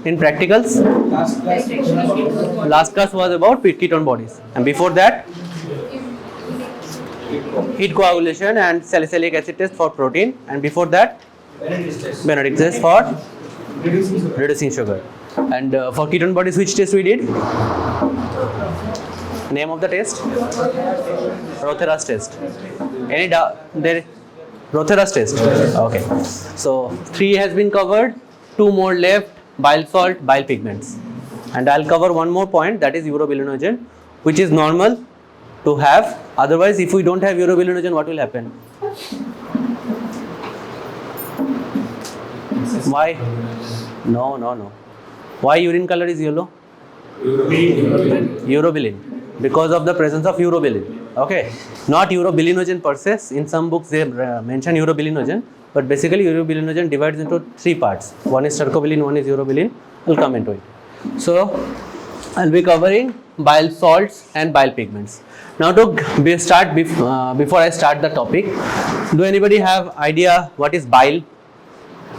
in practicals? Last class was about ketone bodies, and before that heat coagulation and salicylic acid test for protein, and before that Benedict test for reducing sugar. And for ketone bodies, which test we did? Name of the test? Rotheras test. Any doubt? There, Rotheras test. Okay. So 3 has been covered. 2 more left: bile salt, bile pigments. And I'll cover one more point, that is urobilinogen, which is normal to have. Otherwise, if we don't have urobilinogen, what will happen? Why? No. Why urine color is yellow? Urobilin. Because of the presence of urobilin. Okay. Not urobilinogen per se. In some books they mention urobilinogen, but basically urobilinogen divides into 3 parts. One is stercobilin, one is urobilin. I'll come into it. So I'll be covering bile salts and bile pigments. Now to start, before I start the topic, do anybody have idea what is bile?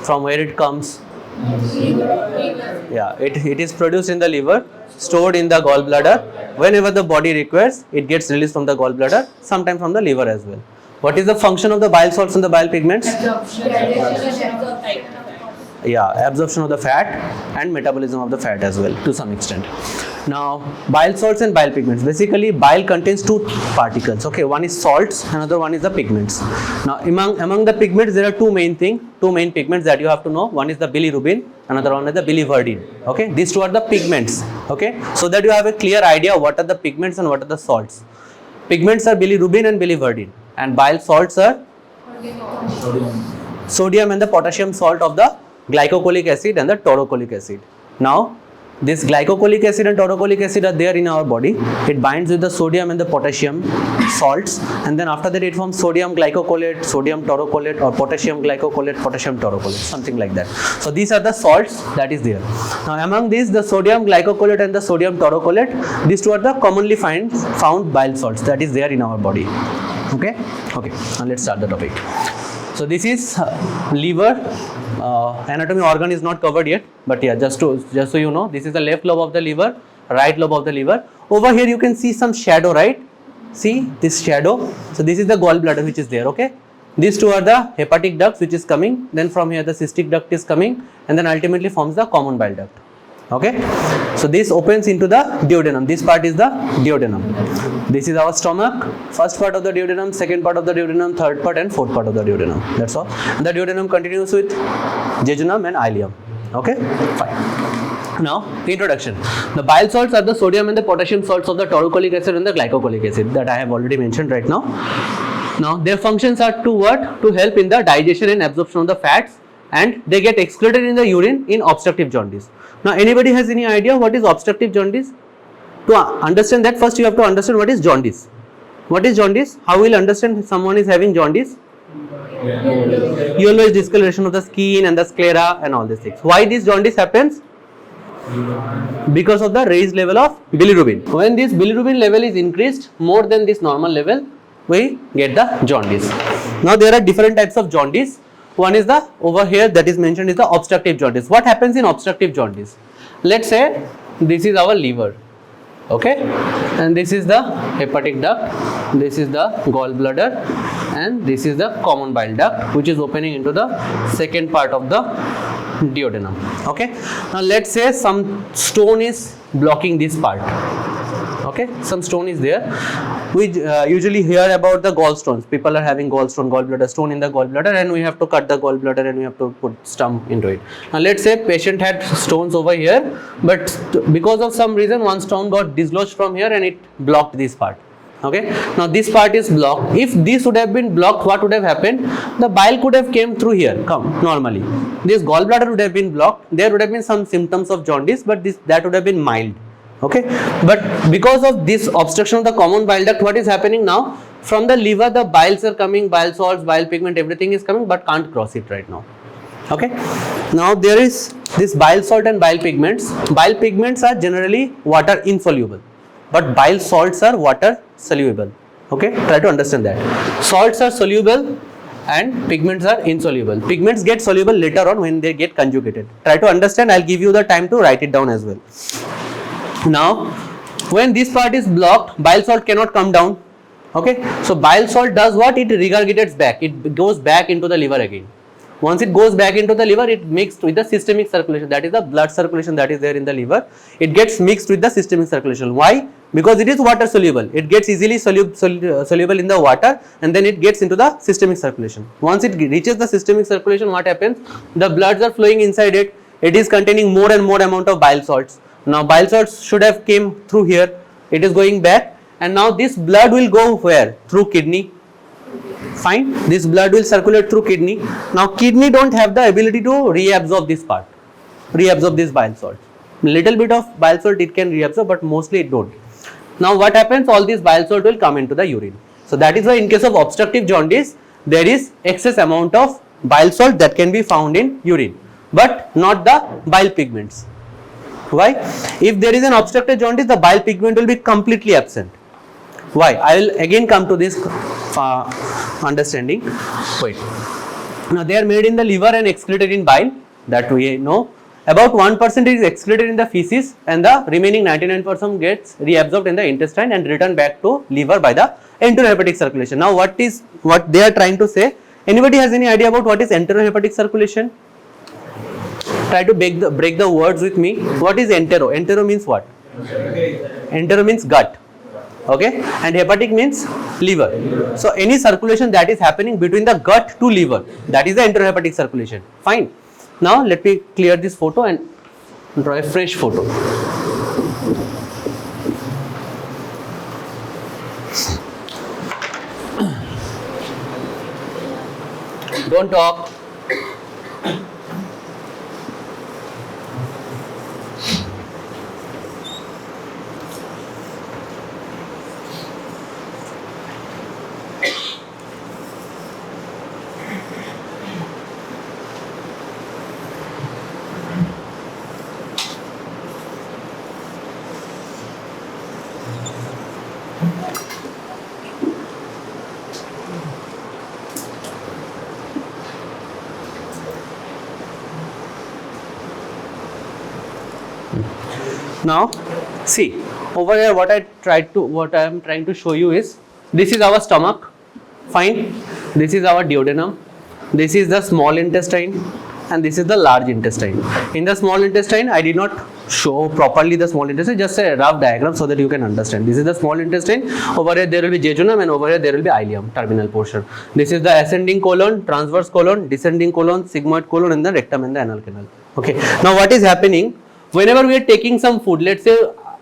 From where it comes? Yeah, it is produced in the liver, stored in the gallbladder. Whenever the body requires, it gets released from the gallbladder, sometimes from the liver as well. What is the function of the bile salts and the bile pigments? Yeah, absorption of the fat and metabolism of the fat as well to some extent. Now, bile salts and bile pigments. Basically, bile contains 2 particles. Okay, one is salts, another one is the pigments. Now, among the pigments, there are 2 main pigments that you have to know. One is the bilirubin, another one is the biliverdin. Okay, these 2 are the pigments. Okay, so that you have a clear idea what are the pigments and what are the salts. Pigments are bilirubin and biliverdin, and bile salts are sodium and the potassium salt of the glycocolic acid and the taurocholate acid. Now, this glycocolic acid and taurocholate acid are there in our body. It binds with the sodium and the potassium salts, and then after that it forms sodium glycocholate, sodium taurocholate, or potassium glycocholate, potassium taurocholate, something like that. So these are the salts that is there. Now among these, the sodium glycocholate and the sodium taurocholate, these 2 are the commonly found bile salts that is there in our body. Okay. Now let's start the topic. So this is liver. Anatomy organ is not covered yet, but yeah, just so you know, this is the left lobe of the liver, right lobe of the liver. Over here you can see some shadow, right? See this shadow. So this is the gallbladder which is there. Okay. These 2 are the hepatic ducts which is coming. Then from here the cystic duct is coming, and then ultimately forms the common bile duct. Okay. So this opens into the duodenum. This part is the duodenum. This is our stomach. First part of the duodenum, second part of the duodenum, third part and fourth part of the duodenum. That's all. And the duodenum continues with jejunum and ileum. Okay. Fine. Now, introduction. The bile salts are the sodium and the potassium salts of the taurocholate acid and the glycocolic acid that I have already mentioned right now. Now, their functions are to what? To help in the digestion and absorption of the fats, and they get excreted in the urine in obstructive jaundice. Now, anybody has any idea what is obstructive jaundice? To understand that, first you have to understand what is jaundice. What is jaundice? How will understand someone is having jaundice? Yellowish discoloration of the skin and the sclera and all these things. Why this jaundice happens? Because of the raised level of bilirubin. When this bilirubin level is increased more than this normal level, we get the jaundice. Now there are different types of jaundice. One is the, over here that is mentioned, is the obstructive jaundice. What happens in obstructive jaundice? Let's say this is our liver. Okay, and this is the hepatic duct, this is the gallbladder, and this is the common bile duct which is opening into the second part of the duodenum. Okay, now let's say some stone is blocking this part. Okay, some stone is there. We usually hear about the gallstones. People are having gallbladder stone in the gallbladder, and we have to cut the gallbladder and we have to put stump into it. Now let's say patient had stones over here, but because of some reason one stone got dislodged from here and it blocked this part. Okay, now this part is blocked. If this would have been blocked, what would have happened? The bile could have came through here, normally. This gallbladder would have been blocked. There would have been some symptoms of jaundice, but that would have been mild. Okay, but because of this obstruction of the common bile duct, what is happening now? From the liver, the biles are coming, bile salts, bile pigment, everything is coming, but can't cross it right now. Okay, now there is this bile salt and bile pigments. Bile pigments are generally water insoluble, but bile salts are water soluble. Okay, try to understand that. Salts are soluble and pigments are insoluble. Pigments get soluble later on when they get conjugated. Try to understand. I'll give you the time to write it down as well. Now, when this part is blocked, bile salt cannot come down. Okay, so bile salt does what? It regurgitates back. It goes back into the liver again. Once it goes back into the liver, it mixed with the systemic circulation, that is the blood circulation that is there in the liver. It gets mixed with the systemic circulation. Why? Because it is water soluble. It gets easily soluble in the water, and then it gets into the systemic circulation. Once it reaches the systemic circulation, what happens? The bloods are flowing inside it. It is containing more and more amount of bile salts. Now bile salts should have came through here. It is going back, and now this blood will go where? Through kidney. Fine, this blood will circulate through kidney. Now kidney don't have the ability to reabsorb this part, reabsorb this bile salt. Little bit of bile salt it can reabsorb, but mostly it don't. Now what happens? All this bile salt will come into the urine. So that is why in case of obstructive jaundice, there is excess amount of bile salt that can be found in urine, but not the bile pigments. Why? If there is an obstructive jaundice, the bile pigment will be completely absent. Why? I will again come to this understanding. Wait. Now they are made in the liver and excreted in bile, that we know. About 1% is excreted in the feces, and the remaining 99% gets reabsorbed in the intestine and returned back to liver by the enterohepatic circulation. Now what they are trying to say? Anybody has any idea about what is enterohepatic circulation? Try to break the words with me. What is entero? Entero means what? Entero means gut. Okay, and hepatic means liver. So any circulation that is happening between the gut to liver, that is the enterohepatic circulation. Fine. Now let me clear this photo and draw a fresh photo. Don't talk. Now see over here, what I am trying to show you is, this is our stomach. Fine, this is our duodenum, this is the small intestine, and this is the large intestine. In the small intestine, I did not show properly the small intestine, just a rough diagram so that you can understand. This is the small intestine. Over here there will be jejunum, and over here there will be ileum, terminal portion. This is the ascending colon, transverse colon, descending colon, sigmoid colon, and the rectum and the anal canal. Okay. Now what is happening? Whenever we are taking some food, let's say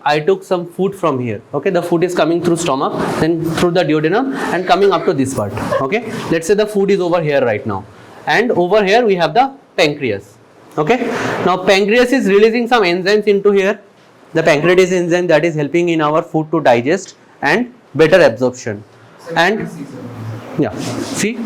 I took some food from here. Okay, the food is coming through stomach, then through the duodenum and coming up to this part. Okay, let's say the food is over here right now, and over here we have the pancreas. Okay, now pancreas is releasing some enzymes into here. The pancreatase enzyme that is helping in our food to digest and better absorption. And yeah, see.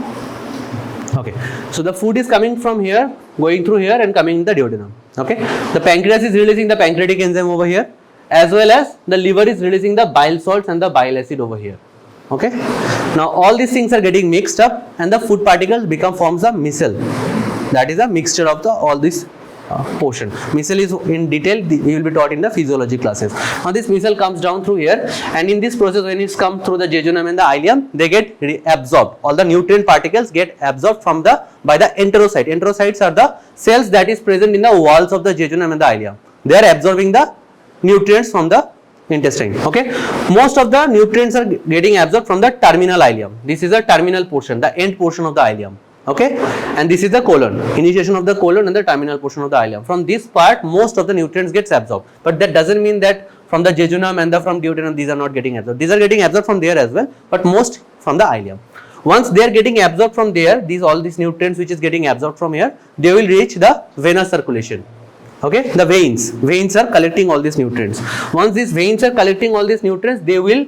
Okay, so the food is coming from here, going through here and coming in the duodenum. Okay, the pancreas is releasing the pancreatic enzyme over here, as well as the liver is releasing the bile salts and the bile acid over here. Okay, now all these things are getting mixed up, and the food particles forms a micelle. That is a mixture of all this portion. Micelle is in detail, we will be taught in the physiology classes. Now this micelle comes down through here, and in this process, when it's come through the jejunum and the ileum, they get absorbed. All the nutrient particles get absorbed by the enterocyte. Enterocytes are the cells that is present in the walls of the jejunum and the ileum. They are absorbing the nutrients from the intestine. Okay, most of the nutrients are getting absorbed from the terminal ileum. This is a terminal portion, the end portion of the ileum. Okay, and this is the colon, initiation of the colon and the terminal portion of the ileum. From this part, most of the nutrients gets absorbed, but that doesn't mean that from the jejunum and from duodenum these are not getting absorbed. These are getting absorbed from there as well, but most from the ileum. Once they are getting absorbed from there, all these nutrients which is getting absorbed from here, they will reach the venous circulation. Okay, the veins are collecting all these nutrients. Once these veins are collecting all these nutrients, they will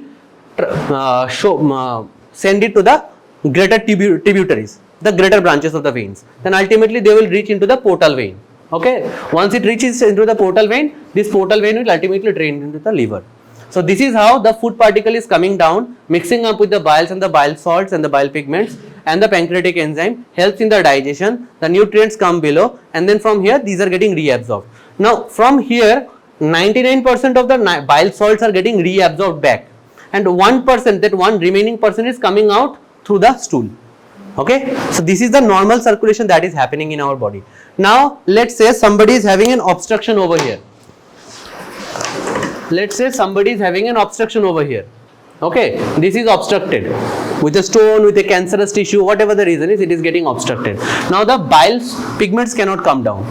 send it to the greater tributaries, the greater branches of the veins. Then ultimately they will reach into the portal vein. Okay, once it reaches into the portal vein, this portal vein will ultimately drain into the liver. So this is how the food particle is coming down, mixing up with the biles and the bile salts and the bile pigments, and the pancreatic enzyme helps in the digestion. The nutrients come below, and then from here these are getting reabsorbed. Now from here 99% of the bile salts are getting reabsorbed back, and 1%, that one remaining percent, is coming out through the stool. Okay, so this is the normal circulation that is happening in our body. Now let's say somebody is having an obstruction over here. Let's say somebody is having an obstruction over here. Okay, this is obstructed with a stone, with a cancerous tissue, whatever the reason is, it is getting obstructed. Now the bile pigments cannot come down.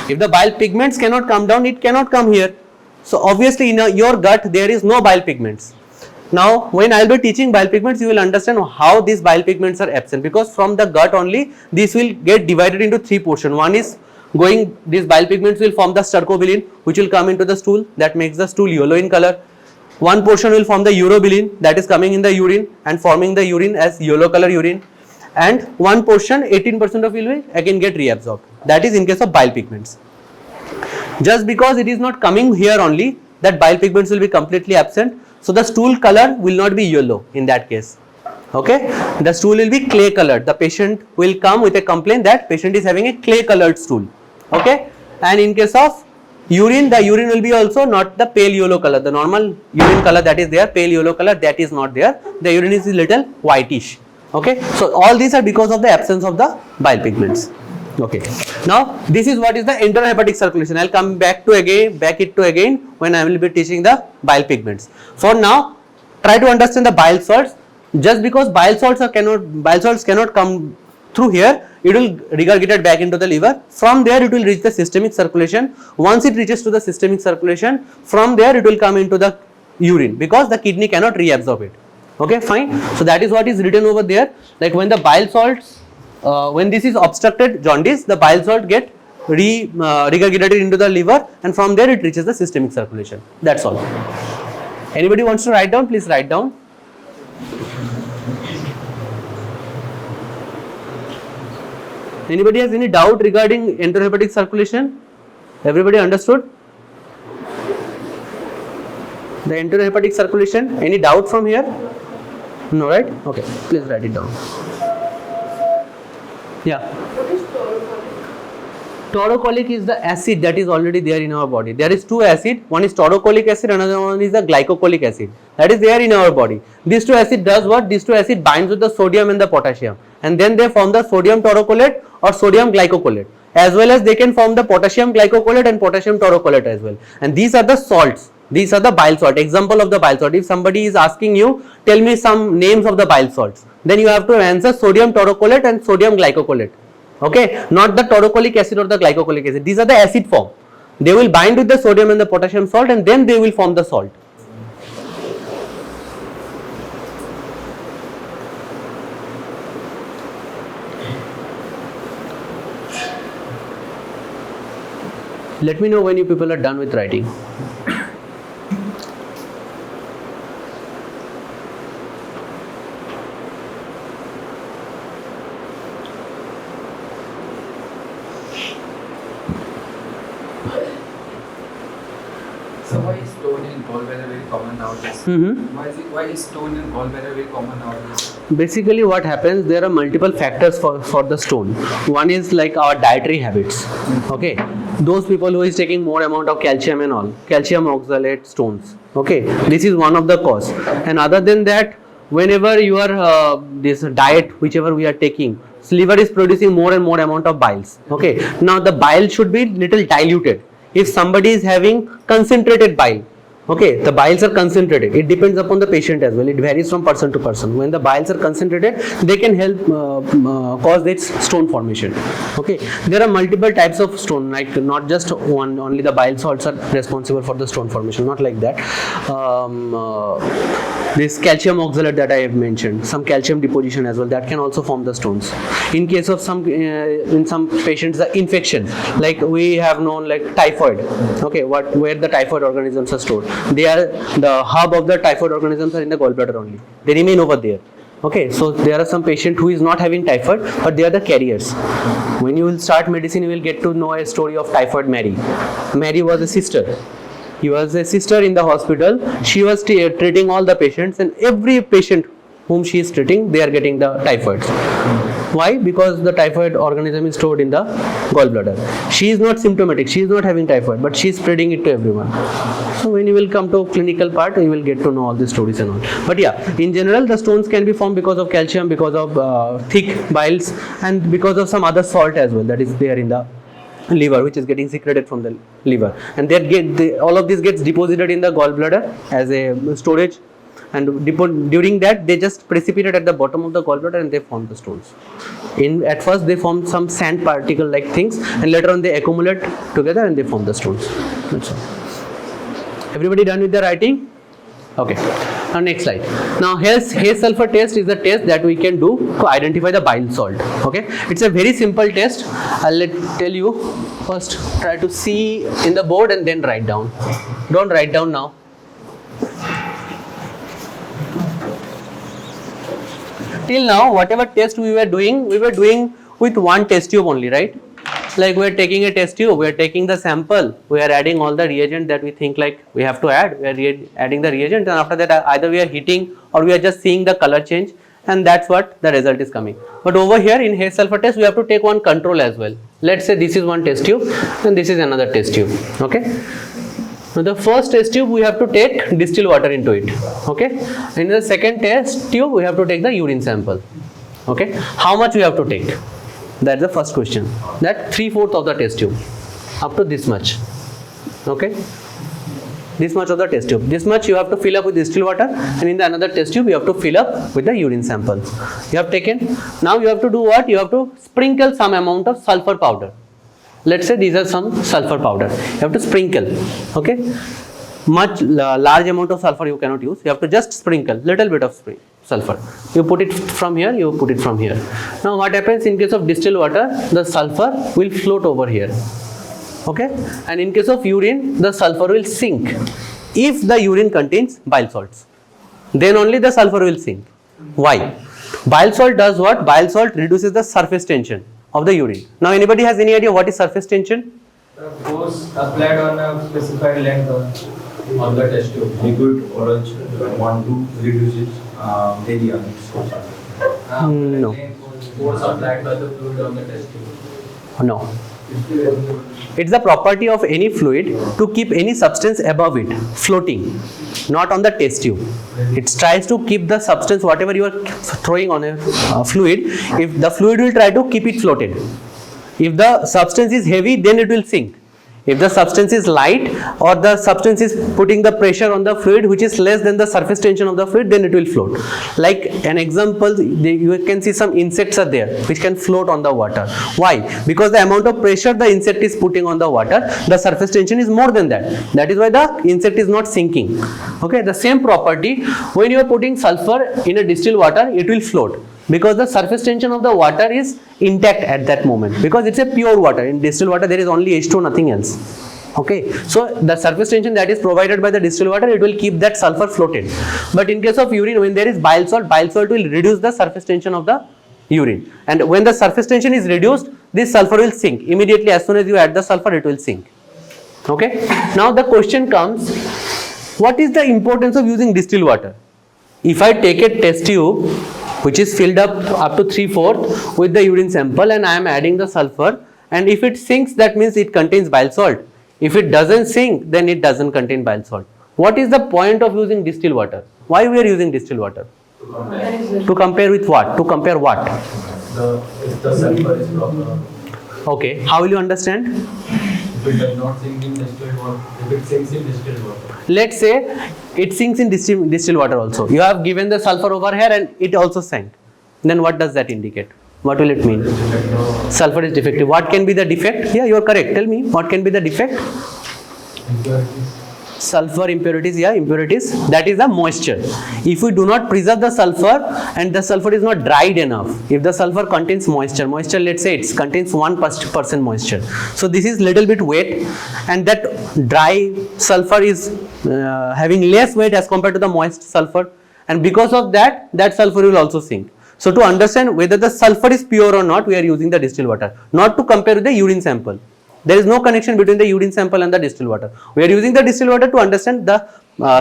If the bile pigments cannot come down, it cannot come here. So obviously in your gut there is no bile pigments. Now when I will be teaching bile pigments, you will understand how these bile pigments are absent, because from the gut only this will get divided into three portions. One is going, these bile pigments will form the stercobilin, which will come into the stool, that makes the stool yellow in color. One portion will form the urobilin, that is coming in the urine and forming the urine as yellow color urine, and one portion, 18% of will again get reabsorbed. That is in case of bile pigments. Just because it is not coming here only, that bile pigments will be completely absent. So the stool color will not be yellow in that case. Okay, the stool will be clay colored. The patient will come with a complaint that patient is having a clay colored stool. Okay, and in case of urine, the urine will be also not the pale yellow color. The normal urine color that is there, pale yellow color, that is not there. The urine is a little whitish. Okay, so all these are because of the absence of the bile pigments. Okay, now this is what is the enterohepatic circulation. I will come back it to again when I will be teaching the bile pigments. For now, try to understand the bile salts. Just because bile salts cannot come through here, it will regurgitate back into the liver. From there it will reach the systemic circulation. Once it reaches to the systemic circulation, from there it will come into the urine, because the kidney cannot reabsorb it. Okay, fine. So that is what is written over there. Like when the bile salts, when this is obstructed jaundice, the bile salt get regurgitated into the liver, and from there it reaches the systemic circulation. That's all. Anybody wants to write down? Please write down. Anybody has any doubt regarding enterohepatic circulation? Everybody understood? The enterohepatic circulation, any doubt from here? No, right? Okay, please write it down. Yeah. What is taurocholate? Taurocholate is the acid that is already there in our body. There is two acid. One is taurocholate acid, another one is the glycocolic acid. That is there in our body. These two acid does what? These two acid binds with the sodium and the potassium, and then they form the sodium taurocholate or sodium glycocholate. As well as they can form the potassium glycocholate and potassium taurocholate as well. And these are the salts. These are the bile salt. Example of the bile salt. If somebody is asking you, tell me some names of the bile salts, then you have to answer sodium taurocholate and sodium glycocholate. Okay, not the taurocolic acid or the glycocolic acid. These are the acid form. They will bind with the sodium and the potassium salt, and then they will form the salt. Let me know when you people are done with writing. So why is stone in gallbladder very common nowadays? Why is stone in gallbladder very common nowadays? Basically what happens, there are multiple factors for the stone. One is like our dietary habits. Okay, those people who is taking more amount of calcium and all, calcium oxalate stones. Okay, this is one of the cause. And other than that, whenever you are this diet whichever we are taking, liver is producing more and more amount of biles. Okay, now the bile should be little diluted. If somebody is having concentrated bile, okay, the biles are concentrated. It depends upon the patient as well. It varies from person to person. When the biles are concentrated, they can help cause this stone formation. Okay, there are multiple types of stone, like not just one. Only the bile salts are responsible for the stone formation. Not like that. This calcium oxalate that I have mentioned, some calcium deposition as well, that can also form the stones. In case of some, in some patients, the infection, like we have known like typhoid. Okay, where the typhoid organisms are stored. They are the hub of the typhoid organisms are in the gallbladder only. They remain over there. Okay, so there are some patient who is not having typhoid, but they are the carriers. When you will start medicine, you will get to know a story of typhoid Mary. Mary was a sister. He was a sister in the hospital. She was treating all the patients, and every patient whom she is treating, they are getting the typhoid. Why? Because the typhoid organism is stored in the gallbladder. She is not symptomatic, she is not having typhoid, but she is spreading it to everyone. So when you will come to clinical part, you will get to know all these stories and all. But yeah, in general, the stones can be formed because of calcium, because of thick biles, and because of some other salt as well that is there in the liver, which is getting secreted from the liver, and all of this gets deposited in the gallbladder as a storage, and during that they just precipitate at the bottom of the gallbladder and they form the stones. At first they form some sand particle like things, and later on they accumulate together and they form the stones. That's all. Everybody done with the writing? Okay. Now next slide. Now Hayes sulfur test is a test that we can do to identify the bile salt. Okay, it's a very simple test. I'll tell you. First try to see in the board and then write down. Don't write down now. Till now, whatever test we were doing with one test tube only, right? Like we are taking a test tube, we are taking the sample, we are adding all the reagent that we think like we have to add, we are adding the reagent, and after that either we are heating or we are just seeing the color change, and that's what the result is coming. But over here in Hayes sulfur test, we have to take one control as well. Let's say this is one test tube and this is another test tube. Okay. Now the first test tube we have to take distilled water into it. Okay. In the second test tube we have to take the urine sample. Okay. How much we have to take? That's the first question. That 3/4 of the test tube, up to this much. Okay, this much of the test tube. This much you have to fill up with distilled water, and in the another test tube you have to fill up with the urine sample. You have taken. Now you have to do what? You have to sprinkle some amount of sulfur powder. Let's say these are some sulfur powder. You have to sprinkle. Okay, large amount of sulfur you cannot use. You have to just sprinkle little bit of sulfur. You put it from here, you put it from here. Now what happens in case of distilled water? The sulfur will float over here. Okay, and in case of urine, the sulfur will sink. If the urine contains bile salts, then only the sulfur will sink. Why? Bile salt does what? Bile salt reduces the surface tension of the urine. Now anybody has any idea what is surface tension? The force applied on a specified length on the test tube. Liquid orange want to reduce its area. No. Force applied by the fluid on the test tube. No. It's the property of any fluid to keep any substance above it, floating, not on the test tube. It tries to keep the substance, whatever you are throwing on a fluid, if the fluid will try to keep it floated. If the substance is heavy, then it will sink. If the substance is light or the substance is putting the pressure on the fluid which is less than the surface tension of the fluid, then it will float. Like an example, you can see some insects are there which can float on the water. Why? Because the amount of pressure the insect is putting on the water, the surface tension is more than that. That is why the insect is not sinking. Okay, the same property, when you are putting sulfur in a distilled water, it will float. Because the surface tension of the water is intact at that moment, because it's a pure water. In distilled water there is only H2, nothing else. Okay, so the surface tension that is provided by the distilled water, it will keep that sulfur floated. But in case of urine, when there is bile salt will reduce the surface tension of the urine, and when the surface tension is reduced, this sulfur will sink immediately. As soon as you add the sulfur, it will sink. Okay, now the question comes, what is the importance of using distilled water? If I take a test tube which is filled up to 3/4 with the urine sample, and I am adding the sulfur, and if it sinks, that means it contains bile salt. If it doesn't sink, then it doesn't contain bile salt. What is the point of using distilled water? Why we are using distilled water? To compare with what? To compare what? If the sulfur is proper. Okay, how will you understand? If it does not sink in distilled water, if it sinks in distilled water. Let's say it sinks in distilled water also. You have given the sulfur over here and it also sank. Then what does that indicate? What will it mean? Sulfur is defective. What can be the defect? Yeah, you are correct. Tell me, what can be the defect? Impurities. Sulfur impurities, yeah, impurities. That is the moisture. If we do not preserve the sulfur and the sulfur is not dried enough, if the sulfur contains moisture, let's say it contains 1% moisture. So this is little bit wet, and that dry sulfur is having less weight as compared to the moist sulfur, and because of that, that sulfur will also sink. So to understand whether the sulfur is pure or not, we are using the distilled water, not to compare with the urine sample. There is no connection between the urine sample and the distilled water. We are using the distilled water to understand the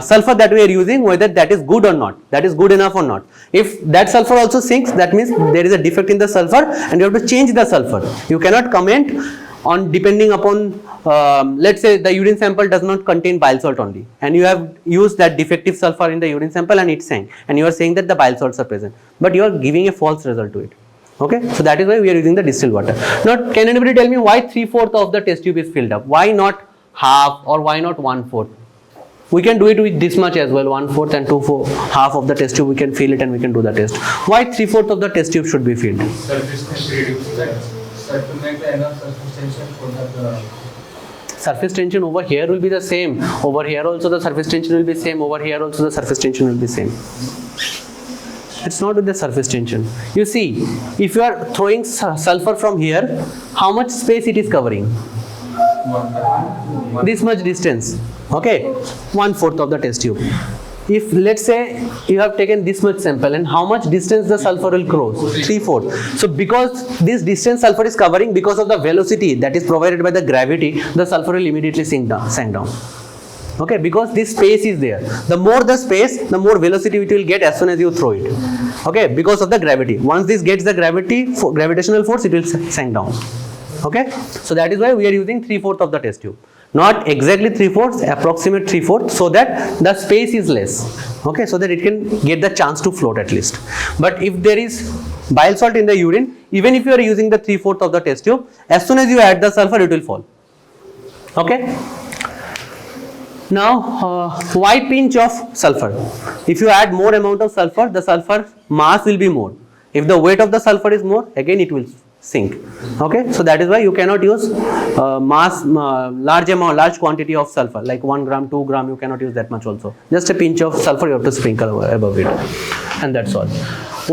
sulfur that we are using, whether that is good or not, that is good enough or not. If that sulfur also sinks, that means there is a defect in the sulfur and you have to change the sulfur. You cannot comment on depending upon, let's say the urine sample does not contain bile salt only, and you have used that defective sulfur in the urine sample and it sank, and you are saying that the bile salts are present, but you are giving a false result to it. Okay, so that is why we are using the distilled water. Now, can anybody tell me why 3/4 of the test tube is filled up? Why not half, or why not 1/4? We can do it with this much as well, 1/4 and 2/4, half of the test tube we can fill it and we can do the test. Why 3/4 of the test tube should be filled? Surface to make the enough surface tension for the Surface tension over here will be the same. Over here also the surface tension will be same. Over here also the surface tension will be same. It's not with the surface tension. You see, if you are throwing sulfur from here, how much space it is covering? This much distance. Okay, 1/4 of the test tube. If let's say you have taken this much sample, and how much distance the sulfur will cross? 3/4. So because this distance sulfur is covering, because of the velocity that is provided by the gravity, the sulfur will immediately sank down. Okay, because this space is there. The more the space, the more velocity it will get as soon as you throw it. Okay, because of the gravity. Once this gets the gravitational force, it will sank down. Okay, so that is why we are using 3/4 of the test tube. Not exactly 3/4, approximate 3/4, so that the space is less. Okay, so that it can get the chance to float at least. But if there is bile salt in the urine, even if you are using the 3/4 of the test tube, as soon as you add the sulfur, it will fall. Okay. Now, why pinch of sulfur? If you add more amount of sulfur, the sulfur mass will be more. If the weight of the sulfur is more, again it will sink. Okay, so that is why you cannot use large quantity of sulfur, like 1 gram, 2 gram, you cannot use that much also. Just a pinch of sulfur you have to sprinkle above it, and that's all.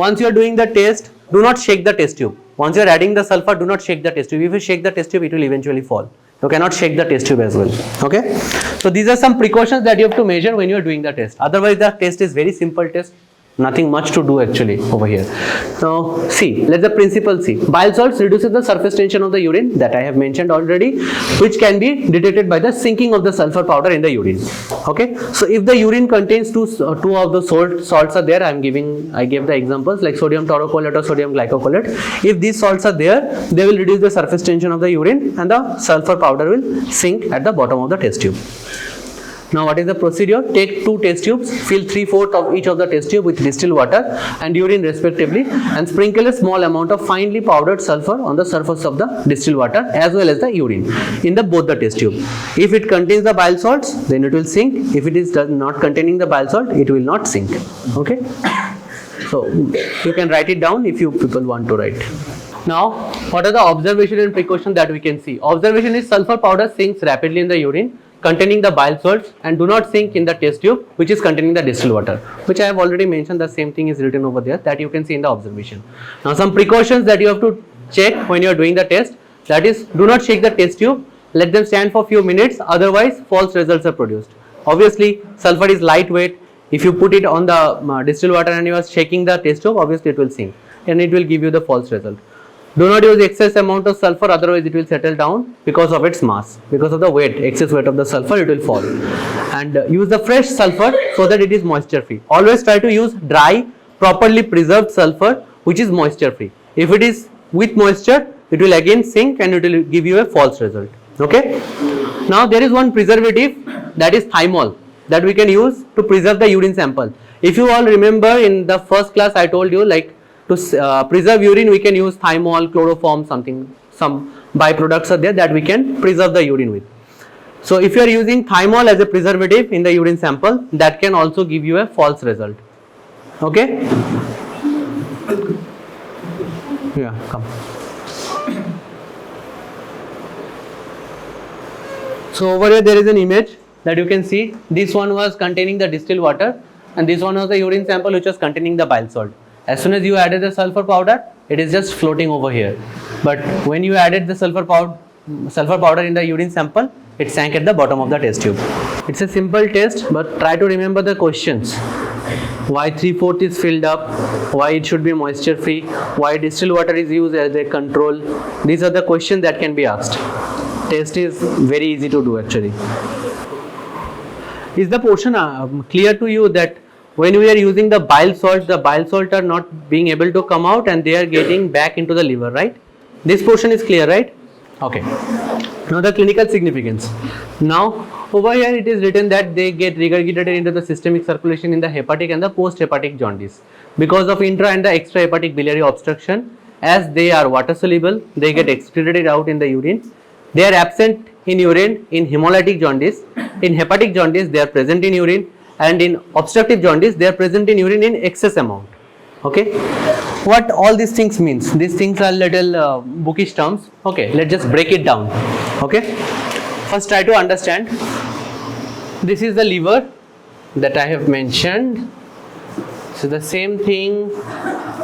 Once you are doing the test, do not shake the test tube. Once you are adding the sulfur, do not shake the test tube. If you shake the test tube, it will eventually fall. You cannot shake the test tube as well. Okay, so these are some precautions that you have to measure when you are doing the test. Otherwise the test is very simple test, nothing much to do actually over here. Now see, let the principle see. Bile salts reduces the surface tension of the urine, that I have mentioned already, which can be detected by the sinking of the sulfur powder in the urine. Okay, so if the urine contains two of the salts are there, I gave the examples like sodium taurocholate or sodium glycocholate. If these salts are there, they will reduce the surface tension of the urine and the sulfur powder will sink at the bottom of the test tube. Now what is the procedure? Take 2 test tubes, fill 3/4 of each of the test tube with distilled water and urine respectively, and sprinkle a small amount of finely powdered sulfur on the surface of the distilled water as well as the urine in both the test tube. If it contains the bile salts, then it will sink. If it is not containing the bile salt, it will not sink. Okay, so you can write it down if you people want to write. Now what are the observation and precaution that we can see? Observation is sulfur powder sinks rapidly in the urine containing the bile salts and do not sink in the test tube which is containing the distilled water, which I have already mentioned. The same thing is written over there that you can see in the observation. Now some precautions that you have to check when you are doing the test, that is, do not shake the test tube, let them stand for few minutes, otherwise false results are produced. Obviously sulfur is lightweight. If you put it on the distilled water and you are shaking the test tube, obviously it will sink and it will give you the false result. Do not use excess amount of sulfur, otherwise it will settle down because of its mass. Because of the excess weight of the sulfur, it will fall. And use the fresh sulfur so that it is moisture free. Always try to use dry, properly preserved sulfur which is moisture free. If it is with moisture, it will again sink and it will give you a false result. Okay. Now there is one preservative, that is thymol, that we can use to preserve the urine sample. If you all remember, in the first class I told you, like, to preserve urine we can use thymol, chloroform, some byproducts are there that we can preserve the urine with. So if you are using thymol as a preservative in the urine sample, that can also give you a false result. Okay, yeah, come. So over here there is an image that you can see. This one was containing the distilled water and this one was the urine sample which was containing the bile salt. As soon as you added the sulfur powder, it is just floating over here. But when you added the sulfur powder in the urine sample, it sank at the bottom of the test tube. It's a simple test, but try to remember the questions. Why 3/4 is filled up? Why it should be moisture free? Why distilled water is used as a control? These are the questions that can be asked. Test is very easy to do actually. Is the portion clear to you that when we are using the bile salt are not being able to come out and they are getting back into the liver, right? This portion is clear, right? Okay. Now the clinical significance. Now over here it is written that they get regurgitated into the systemic circulation in the hepatic and the post-hepatic jaundice. Because of intra and the extrahepatic biliary obstruction, as they are water soluble, they get excreted out in the urine. They are absent in urine in hemolytic jaundice. In hepatic jaundice, they are present in urine, and in obstructive jaundice, they are present in urine in excess amount. Okay. What all these things means? These things are little bookish terms. Okay. Let's just break it down. Okay. First, try to understand. This is the liver that I have mentioned. So the same thing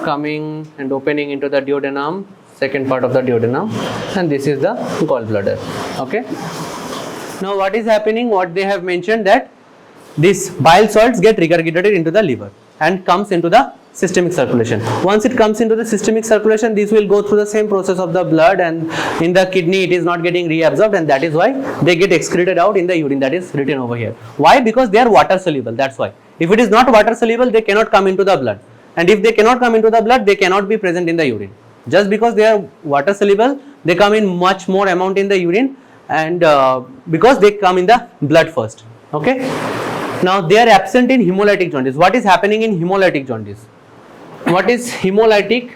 coming and opening into the duodenum, second part of the duodenum, and this is the gallbladder. Okay. Now what is happening? What they have mentioned that these bile salts get regurgitated into the liver and comes into the systemic circulation. Once it comes into the systemic circulation, this will go through the same process of the blood, and in the kidney it is not getting reabsorbed, and that is why they get excreted out in the urine. That is written over here. Why? Because they are water soluble. That's why. If it is not water soluble, they cannot come into the blood, and if they cannot come into the blood, they cannot be present in the urine. Just because they are water soluble, they come in much more amount in the urine, and because they come in the blood first. Okay. Now they are absent in hemolytic jaundice. What is happening in hemolytic jaundice? What is hemolytic?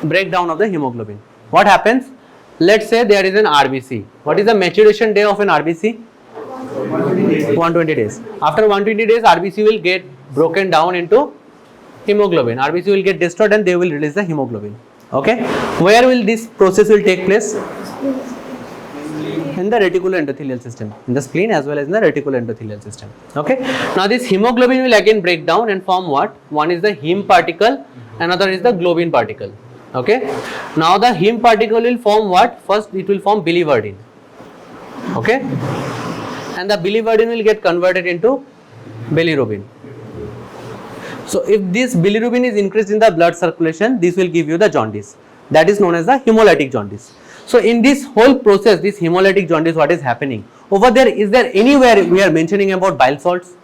Breakdown of the hemoglobin. What happens? Let's say there is an RBC. What is the maturation day of an RBC? 120 days. After 120 days, RBC will get broken down into hemoglobin. RBC will get destroyed and they will release the hemoglobin. Okay. Where will this process will take place? In the reticuloendothelial system, in the spleen as well as in the reticuloendothelial system. Okay. Now this hemoglobin will again break down and form what? One is the heme particle, another is the globin particle. Okay. Now the heme particle will form what? First it will form biliverdin. Okay. And the biliverdin will get converted into bilirubin. So if this bilirubin is increased in the blood circulation, this will give you the jaundice. That is known as the hemolytic jaundice. So in this whole process, this hemolytic jaundice, what is happening? Over there, is there anywhere we are mentioning about bile salts?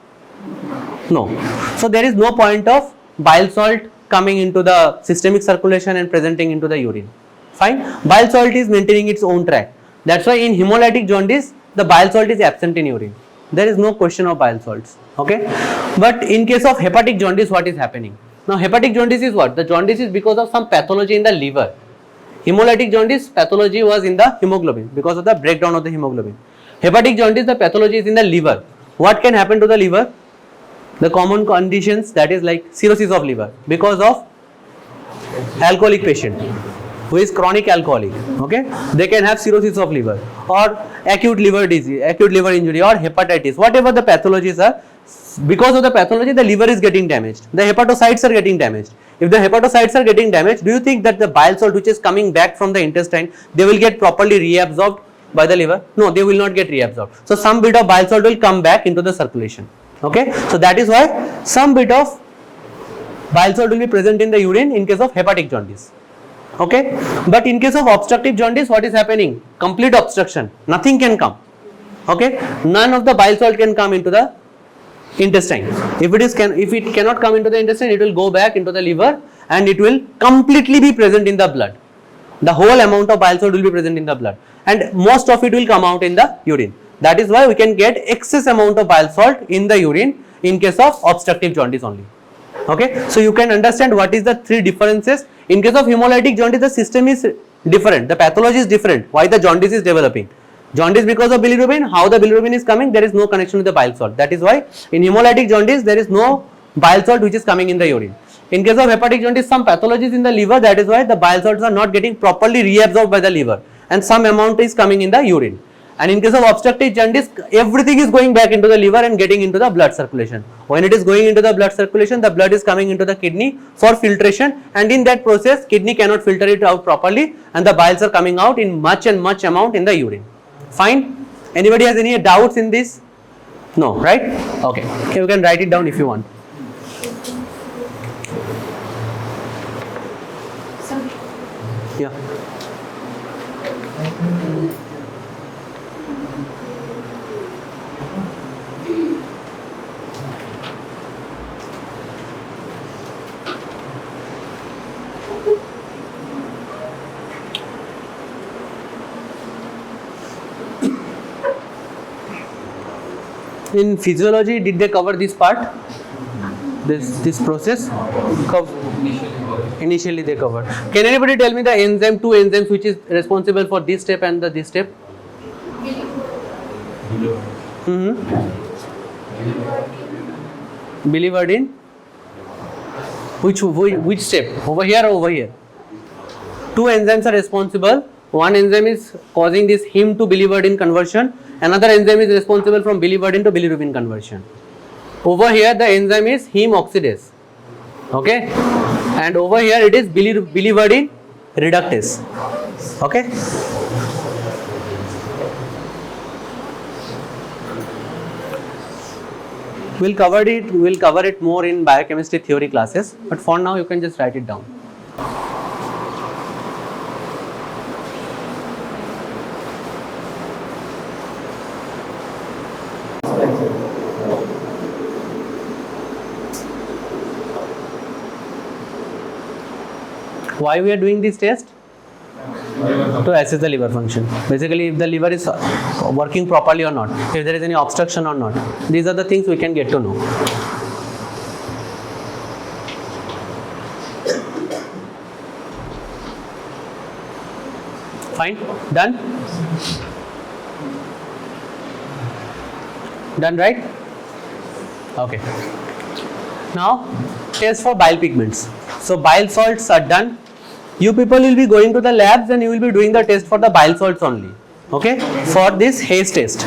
No. So there is no point of bile salt coming into the systemic circulation and presenting into the urine. Fine. Bile salt is maintaining its own track. That's why in hemolytic jaundice, the bile salt is absent in urine. There is no question of bile salts. Okay. But in case of hepatic jaundice, what is happening? Now hepatic jaundice is what? The jaundice is because of some pathology in the liver. Hemolytic jaundice pathology was in the hemoglobin because of the breakdown of the hemoglobin. Hepatic jaundice, the pathology is in the liver. What can happen to the liver? The common conditions, that is like cirrhosis of liver because of alcoholic patient who is chronic alcoholic. Okay, they can have cirrhosis of liver or acute liver disease, acute liver injury or hepatitis, whatever the pathologies are. Because of the pathology, the liver is getting damaged. The hepatocytes are getting damaged. If the hepatocytes are getting damaged, do you think that the bile salt which is coming back from the intestine, they will get properly reabsorbed by the liver? No, they will not get reabsorbed. So some bit of bile salt will come back into the circulation. Okay, so that is why some bit of bile salt will be present in the urine in case of hepatic jaundice. Okay, but in case of obstructive jaundice, what is happening? Complete obstruction. Nothing can come. Okay, none of the bile salt can come into the intestine. If it cannot come into the intestine, it will go back into the liver and it will completely be present in the blood. The whole amount of bile salt will be present in the blood and most of it will come out in the urine. That is why we can get excess amount of bile salt in the urine in case of obstructive jaundice only. Okay, so you can understand what is the three differences. In case of hemolytic jaundice, the system is different, the pathology is different. Why the jaundice is developing? Jaundice because of bilirubin. How the bilirubin is coming? There is no connection with the bile salt. That is why in hemolytic jaundice there is no bile salt which is coming in the urine. In case of hepatic jaundice, some pathologies in the liver. That is why the bile salts are not getting properly reabsorbed by the liver, and some amount is coming in the urine. And in case of obstructive jaundice, everything is going back into the liver and getting into the blood circulation. When it is going into the blood circulation, the blood is coming into the kidney for filtration, and in that process, kidney cannot filter it out properly, and the biles are coming out in much amount in the urine. Fine. Anybody has any doubts in this? No, right? Okay. Okay, you can write it down if you want. Sir, Yeah. In physiology, did they cover this part? This process? Initially they covered. Can anybody tell me the enzyme, two enzymes which is responsible for this step and this step? Biliverdin. Which step? Over here or over here? Two enzymes are responsible. One enzyme is causing this heme to biliverdin conversion. Another enzyme is responsible from biliverdin to bilirubin conversion. Over here the enzyme is heme oxidase. Okay, and over here it is biliverdin reductase. Okay. We'll cover it more in biochemistry theory classes, but for now you can just write it down. Why we are doing this test? To assess the liver function. Basically, if the liver is working properly or not, if there is any obstruction or not. These are the things we can get to know. Fine? Done? Done, right? Okay. Now, test for bile pigments. So, bile salts are done. You people will be going to the labs and you will be doing the test for the bile salts only. Okay? For this haze test.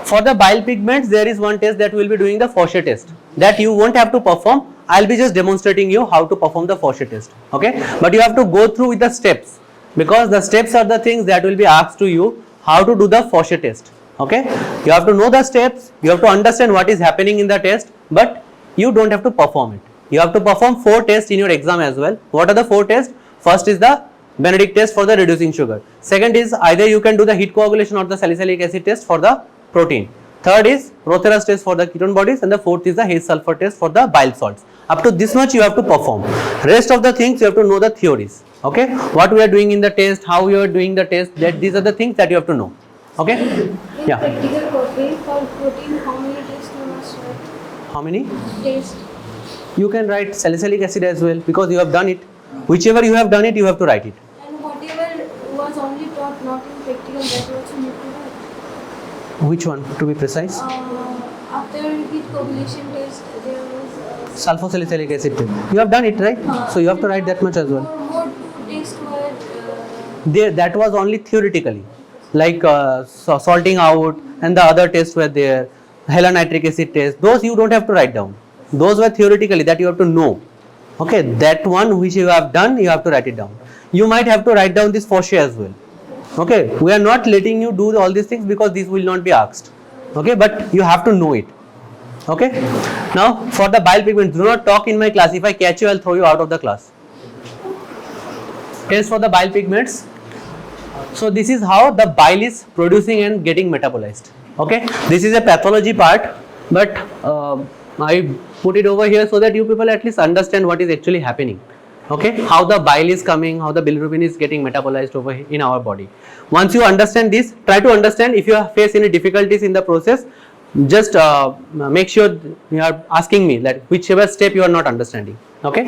For the bile pigments, there is one test that we will be doing, the Faucher test. That you won't have to perform. I will be just demonstrating you how to perform the Faucher test. Okay? But you have to go through with the steps. Because the steps are the things that will be asked to you how to do the Faucher test. Okay? You have to know the steps. You have to understand what is happening in the test. But you don't have to perform it. You have to perform 4 tests in your exam as well. What are the 4 tests? First is the Benedict test for the reducing sugar. Second is either you can do the heat coagulation or the salicylic acid test for the protein. Third is Rotheras test for the ketone bodies, and the fourth is the haze sulfur test for the bile salts. Up to this much you have to perform. Rest of the things you have to know the theories. Okay? What we are doing in the test, how we are doing the test, that these are the things that you have to know. Okay? Yeah. Practical protein, for protein, how many tests you must write? How many? Tests. You can write salicylic acid as well because you have done it. Whichever you have done it, you have to write it. And whatever was only taught not in practical, that also need to write. Which one, to be precise? After heat coagulation test, there was Sulfur salicylic acid test. You have done it, right? So you have to write that much as well. more 2 tests were There, that was only theoretically, like salting out, and the other tests were there. Halonitric acid test. Those you don't have to write down. Those were theoretically, that you have to know. Okay, that one which you have done, you have to write it down. You might have to write down this Faucher as well. Okay, we are not letting you do all these things because these will not be asked. Okay, but you have to know it. Okay, now for the bile pigments, do not talk in my class. If I catch you, I will throw you out of the class. Test for the bile pigments. So this is how the bile is producing and getting metabolized. Okay, this is a pathology part, but I put it over here so that you people at least understand what is actually happening. Okay, how the bile is coming, how the bilirubin is getting metabolized over in our body. Once you understand this, try to understand. If you face any difficulties in the process, just make sure you are asking me that whichever step you are not understanding. Okay,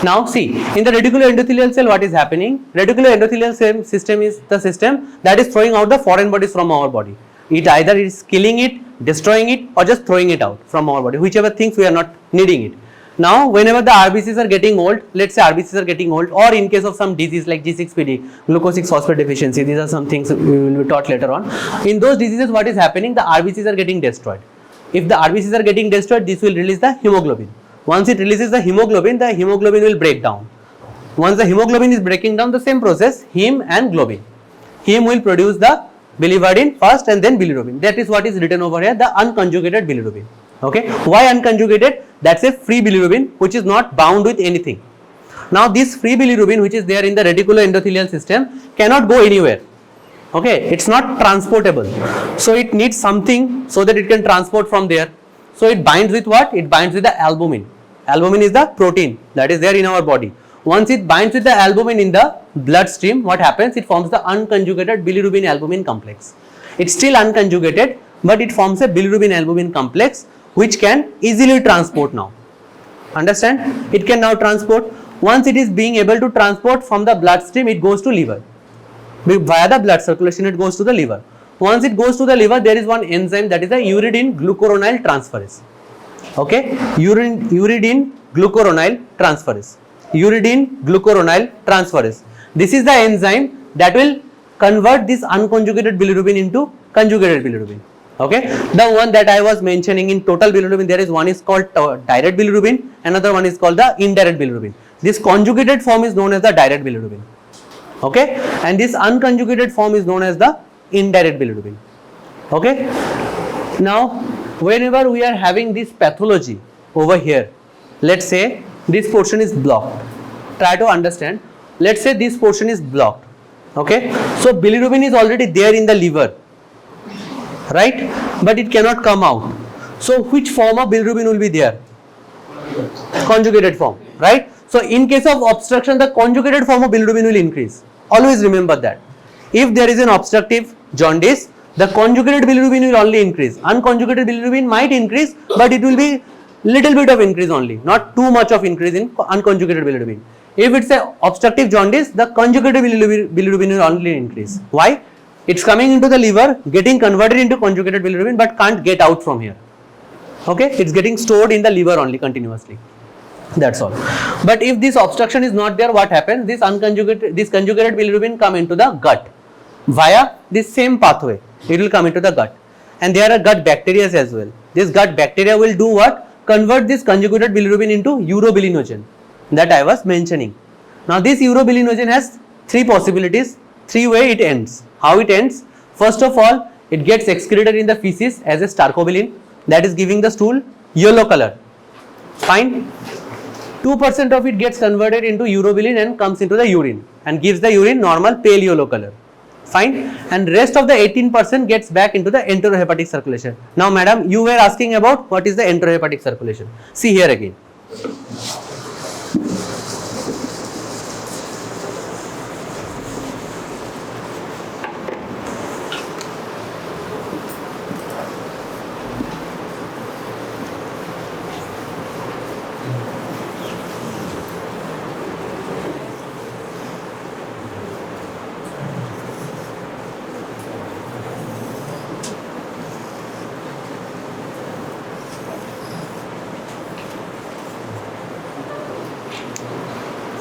now see, in the reticular endothelial cell, what is happening? Reticular endothelial cell system is the system that is throwing out the foreign bodies from our body. It either is killing it, destroying it, or just throwing it out from our body, whichever things we are not needing it. Now, whenever the RBCs are getting old, let's say RBCs are getting old, or in case of some disease like G6PD, glucose-6-phosphate deficiency, these are some things we will be taught later on. In those diseases, what is happening? The RBCs are getting destroyed. If the RBCs are getting destroyed, this will release the hemoglobin. Once it releases the hemoglobin will break down. Once the hemoglobin is breaking down, the same process, heme and globin. Heme will produce the biliverdin first and then bilirubin. That is what is written over here, the unconjugated bilirubin. Okay, why unconjugated? That's a free bilirubin which is not bound with anything. Now this free bilirubin which is there in the reticular endothelial system cannot go anywhere. Okay, it's not transportable. So it needs something so that it can transport from there. So it binds with what? It binds with the albumin. Albumin is the protein that is there in our body. Once it binds with the albumin in the bloodstream, what happens? It forms the unconjugated bilirubin albumin complex. It's still unconjugated, but it forms a bilirubin-albumin complex which can easily transport now. Understand? It can now transport. Once it is being able to transport from the bloodstream, it goes to liver. Via the blood circulation, it goes to the liver. Once it goes to the liver, there is one enzyme that is a uridine glucuronide transferase. Okay, uridine glucuronide transferase. Uridine glucuronide transferase. This is the enzyme that will convert this unconjugated bilirubin into conjugated bilirubin. Okay, the one that I was mentioning in total bilirubin, there is one is called direct bilirubin, another one is called the indirect bilirubin. This conjugated form is known as the direct bilirubin. Okay, and this unconjugated form is known as the indirect bilirubin. Okay, now whenever we are having this pathology over here, let's say this portion is blocked. Try to understand. Let's say this portion is blocked. Okay, so bilirubin is already there in the liver, right? But it cannot come out. So which form of bilirubin will be there? Conjugated form, right? So in case of obstruction, the conjugated form of bilirubin will increase. Always remember that. If there is an obstructive jaundice, the conjugated bilirubin will only increase. Unconjugated bilirubin might increase, but it will be little bit of increase only, not too much of increase in unconjugated bilirubin. If it's a obstructive jaundice, the conjugated bilirubin will only increase. Why? It's coming into the liver, getting converted into conjugated bilirubin, but can't get out from here. Okay, it's getting stored in the liver only continuously. That's all. But if this obstruction is not there, what happens? This conjugated bilirubin come into the gut via this same pathway. It will come into the gut, and there are gut bacteria as well. This gut bacteria will do what? Convert this conjugated bilirubin into urobilinogen that I was mentioning. Now this urobilinogen has three possibilities, three way it ends. How it ends? First of all, it gets excreted in the feces as a starcobilin, that is giving the stool yellow color. Fine. 2% of it gets converted into urobilin and comes into the urine and gives the urine normal pale yellow color. Fine. And rest of the 18% gets back into the enterohepatic circulation. Now madam, you were asking about what is the enterohepatic circulation. See here again.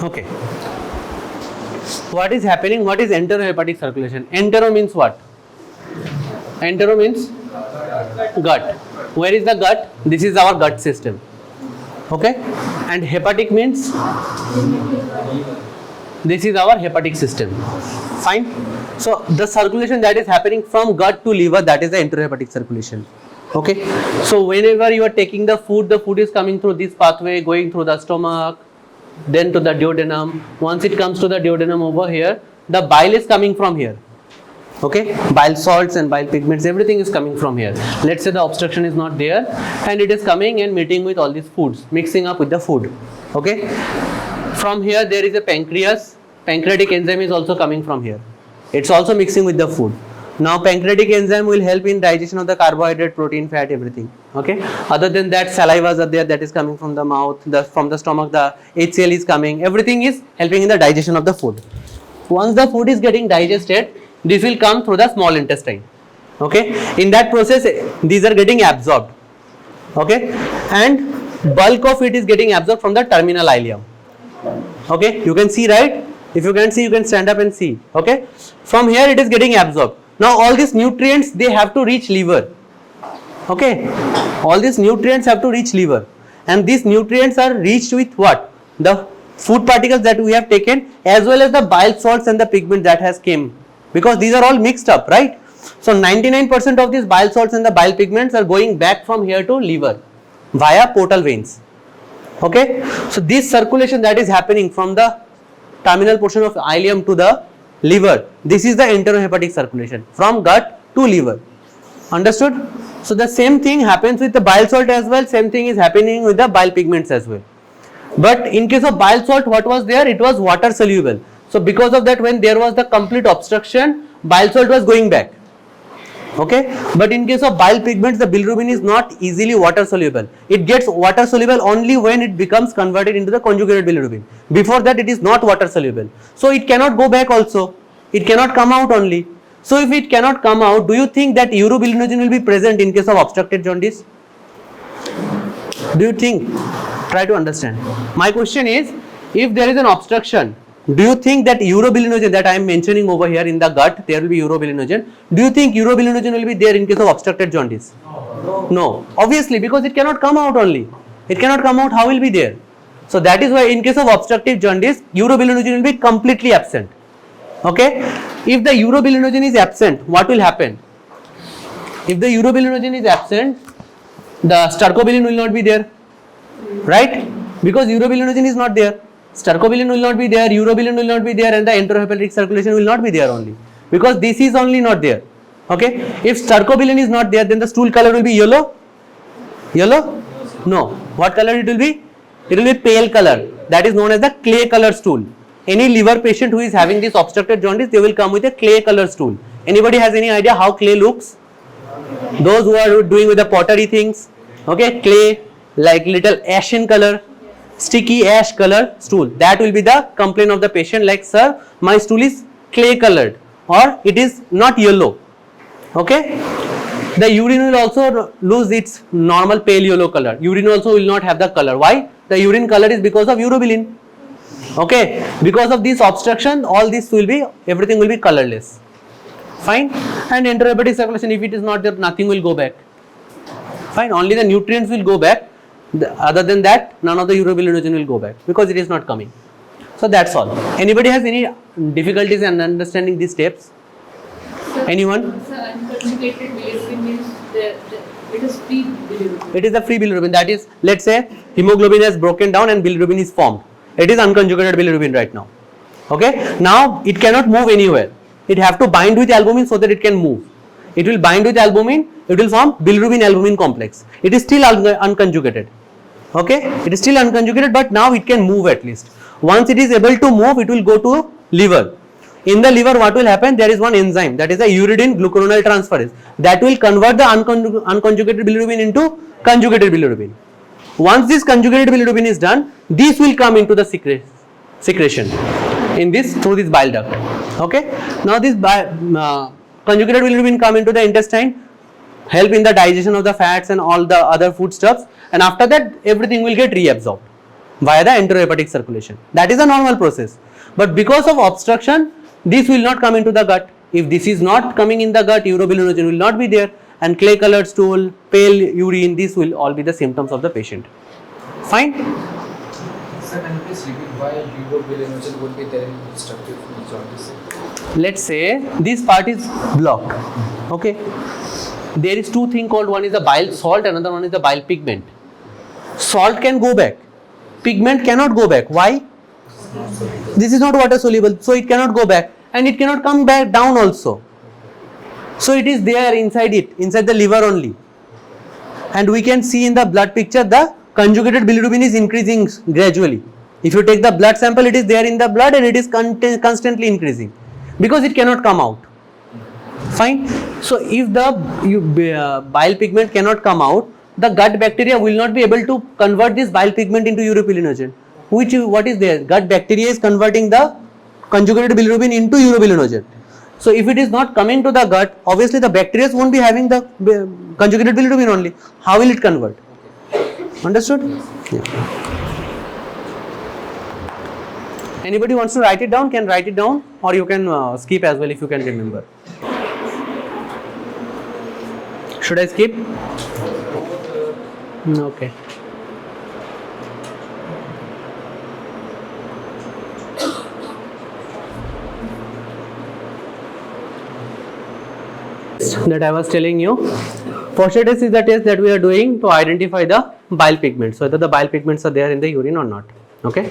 Okay. What is happening? What is enterohepatic circulation? Entero means what? Entero means gut. Where is the gut? This is our gut system. Okay. And hepatic means this is our hepatic system. Fine. So the circulation that is happening from gut to liver, that is the enterohepatic circulation. Okay. So whenever you are taking the food is coming through this pathway, going through the stomach, then to the duodenum. Once it comes to the duodenum over here, the bile is coming from here. Okay, bile salts and bile pigments, everything is coming from here. Let's say the obstruction is not there and it is coming and meeting with all these foods, mixing up with the food. Okay, from here there is a pancreas. Pancreatic enzyme is also coming from here. It's also mixing with the food. Now pancreatic enzyme will help in digestion of the carbohydrate, protein, fat, everything. Okay. Other than that, salivas are there, that is coming from the mouth, from the stomach, the HCl is coming. Everything is helping in the digestion of the food. Once the food is getting digested, this will come through the small intestine. Okay. In that process, these are getting absorbed. Okay. And bulk of it is getting absorbed from the terminal ileum. Okay. You can see, right? If you can see, you can stand up and see. Okay. From here it is getting absorbed. Now all these nutrients, they have to reach liver. Okay, all these nutrients have to reach liver, and these nutrients are reached with what? The food particles that we have taken, as well as the bile salts and the pigment that has came, because these are all mixed up, right? So 99% of these bile salts and the bile pigments are going back from here to liver via portal veins. Okay, so this circulation that is happening from the terminal portion of ileum to the liver, this is the enterohepatic circulation from gut to liver. Understood? So the same thing happens with the bile salt as well, same thing is happening with the bile pigments as well. But in case of bile salt, what was there? It was water soluble. So because of that, when there was the complete obstruction, bile salt was going back. Okay, but in case of bile pigments, the bilirubin is not easily water soluble. It gets water soluble only when it becomes converted into the conjugated bilirubin. Before that, it is not water soluble. So it cannot go back also. It cannot come out only. So if it cannot come out, do you think that urobilinogen will be present in case of obstructed jaundice? Do you think? Try to understand. My question is, if there is an obstruction, do you think that urobilinogen that I am mentioning over here in the gut, there will be urobilinogen? Do you think urobilinogen will be there in case of obstructed jaundice? No. Obviously, because it cannot come out only. It cannot come out, how will be there? So that is why in case of obstructive jaundice, urobilinogen will be completely absent. Okay? If the urobilinogen is absent, what will happen? If the urobilinogen is absent, the stercobilin will not be there. Right? Because urobilinogen is not there. Stercobilin will not be there, urobilin will not be there, and the enterohepatic circulation will not be there only. Because this is only not there. Okay? If stercobilin is not there, then the stool color will be yellow. Yellow? No. What color it will be? It will be pale color. That is known as the clay color stool. Any liver patient who is having this obstructed jaundice, they will come with a clay color stool. Anybody has any idea how clay looks? Those who are doing with the pottery things. Okay? Clay, like little ashen color. Sticky ash color stool, that will be the complaint of the patient, like, sir, my stool is clay colored or it is not yellow. Okay, the urine will also lose its normal pale yellow color. Urine also will not have the color. Why? The urine color is because of urobilin. Okay, because of this obstruction, all this will be, everything will be colorless. Fine. And enterohepatic circulation, if it is not there, nothing will go back. Fine, only the nutrients will go back. Other than that, none of the urobilinogen will go back because it is not coming. So that's all. Anybody has any difficulties in understanding these steps? Anyone? So unconjugated bilirubin means it is free bilirubin. It is a free bilirubin. That is, let's say hemoglobin has broken down and bilirubin is formed. It is unconjugated bilirubin right now. Okay. Now it cannot move anywhere. It have to bind with albumin so that it can move. It will bind with albumin. It will form bilirubin-albumin complex. It is still unconjugated. Okay, it is still unconjugated, but now it can move at least. Once it is able to move, it will go to liver. In the liver, what will happen? There is one enzyme, that is a uridine glucuronide transferase, that will convert the unconjugated bilirubin into conjugated bilirubin. Once this conjugated bilirubin is done, this will come into the secretion in this through this bile duct. Okay, now this conjugated bilirubin come into the intestine, help in the digestion of the fats and all the other foodstuffs, and after that everything will get reabsorbed via the enterohepatic circulation. That is a normal process. But because of obstruction, this will not come into the gut. If this is not coming in the gut, urobilinogen will not be there, and clay colored stool, pale urine, these will all be the symptoms of the patient. Fine? Sir, can you please repeat why urobilinogen would be there in obstructive jaundice? Let's say this part is blocked. Okay. There is two things called, one is the bile salt, another one is the bile pigment. Salt can go back, pigment cannot go back. Why? This is not water soluble, so it cannot go back, and it cannot come back down also. So it is there inside it, inside the liver only. And we can see in the blood picture the conjugated bilirubin is increasing gradually. If you take the blood sample, it is there in the blood and it is constantly increasing because it cannot come out. Fine. So if the bile pigment cannot come out, the gut bacteria will not be able to convert this bile pigment into urobilinogen. What is there? Gut bacteria is converting the conjugated bilirubin into urobilinogen. So if it is not coming to the gut, obviously the bacteria won't be having the conjugated bilirubin only. How will it convert? Understood? Yeah. Anybody wants to write it down, can write it down, or you can skip as well if you can remember. Should I skip? Okay. That I was telling you. Posture test is the test that we are doing to identify the bile pigments, whether the bile pigments are there in the urine or not. Okay.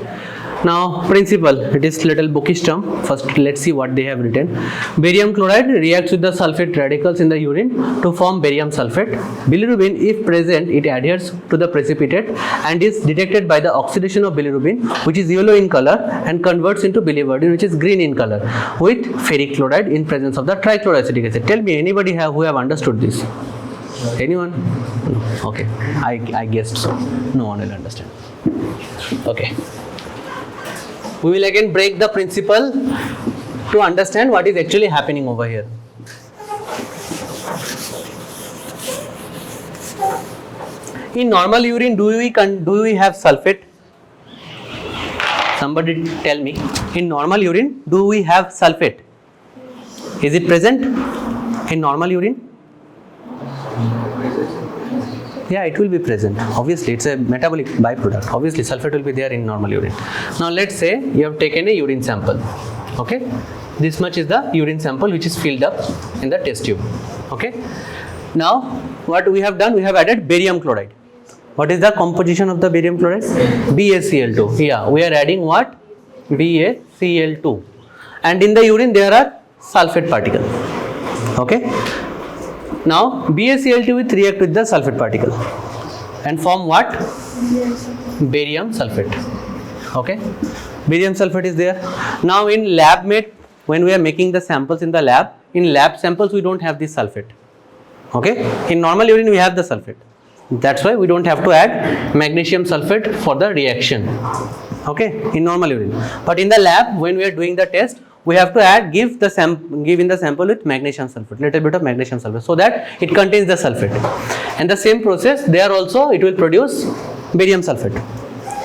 Now principle, it is little bookish term. First let's see what they have written. Barium chloride reacts with the sulfate radicals in the urine to form barium sulfate. Bilirubin, if present, it adheres to the precipitate and is detected by the oxidation of bilirubin, which is yellow in color, and converts into biliverdin, which is green in color, with ferric chloride in presence of the trichloroacetic acid. Tell me, anybody who have understood this? Anyone? No. Okay, I guessed so. No one will understand. Okay. We will again break the principle to understand what is actually happening over here. In normal urine, do we have sulfate? Somebody tell me. In normal urine, do we have sulfate? Is it present in normal urine? Yeah, it will be present. Obviously, it's a metabolic byproduct. Obviously, sulfate will be there in normal urine. Now, let's say you have taken a urine sample. Okay, this much is the urine sample which is filled up in the test tube. Okay. Now, what we have done? We have added barium chloride. What is the composition of the barium chloride? BaCl2. Yeah, we are adding what? BaCl2. And in the urine there are sulfate particles. Okay. Now BaCl2 will react with the sulfate particle and form what? Barium sulfate. Okay. Barium sulfate is there. Now in lab mate, when we are making the samples in the lab, in lab samples we don't have this sulfate. Okay. In normal urine we have the sulfate. That's why we don't have to add magnesium sulfate for the reaction. Okay. In normal urine. But in the lab, when we are doing the test, we have to give in the sample with magnesium sulfate, little bit of magnesium sulfate, so that it contains the sulfate. And the same process, there also it will produce barium sulfate.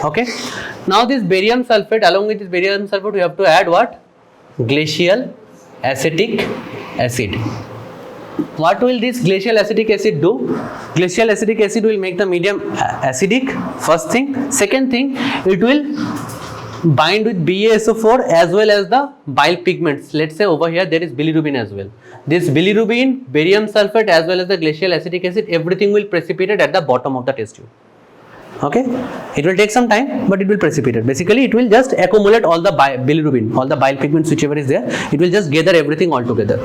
Okay. Now this barium sulfate, along with this barium sulfate, we have to add what? Glacial acetic acid. What will this glacial acetic acid do? Glacial acetic acid will make the medium acidic, first thing. Second thing, it will bind with BaSO4 as well as the bile pigments. Let's say over here there is bilirubin as well. This bilirubin, barium sulfate as well as the glacial acetic acid, everything will precipitate at the bottom of the test tube. Okay, it will take some time, but it will precipitate. Basically, it will just accumulate all the bilirubin, all the bile pigments, whichever is there. It will just gather everything all together.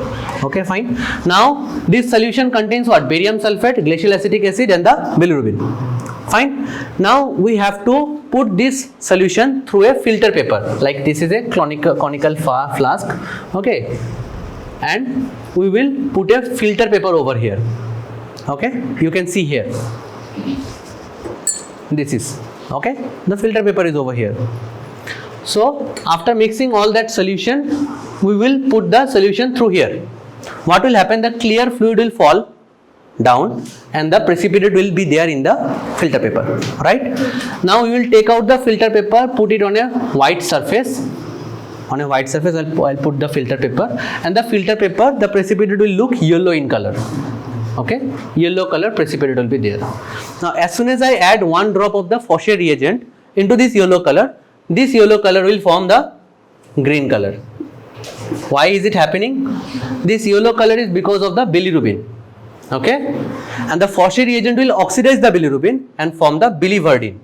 Okay, fine. Now, this solution contains what? Barium sulfate, glacial acetic acid, and the bilirubin. Fine. Now, we have to put this solution through a filter paper. Like this is a conical flask. Okay, and we will put a filter paper over here. Okay, you can see here. This is okay, the filter paper is over here. So after mixing all that solution, we will put the solution through here. What will happen? The clear fluid will fall down and the precipitate will be there in the filter paper, right? Now we will take out the filter paper, put it on a white surface. On a white surface, I'll put the filter paper, and the filter paper, the precipitate will look yellow in color. Okay, yellow color precipitate will be there. Now as soon as I add 1 drop of the Faucher reagent into this yellow color will form the green color. Why is it happening? This yellow color is because of the bilirubin. Okay, and the Faucher reagent will oxidize the bilirubin and form the biliverdin.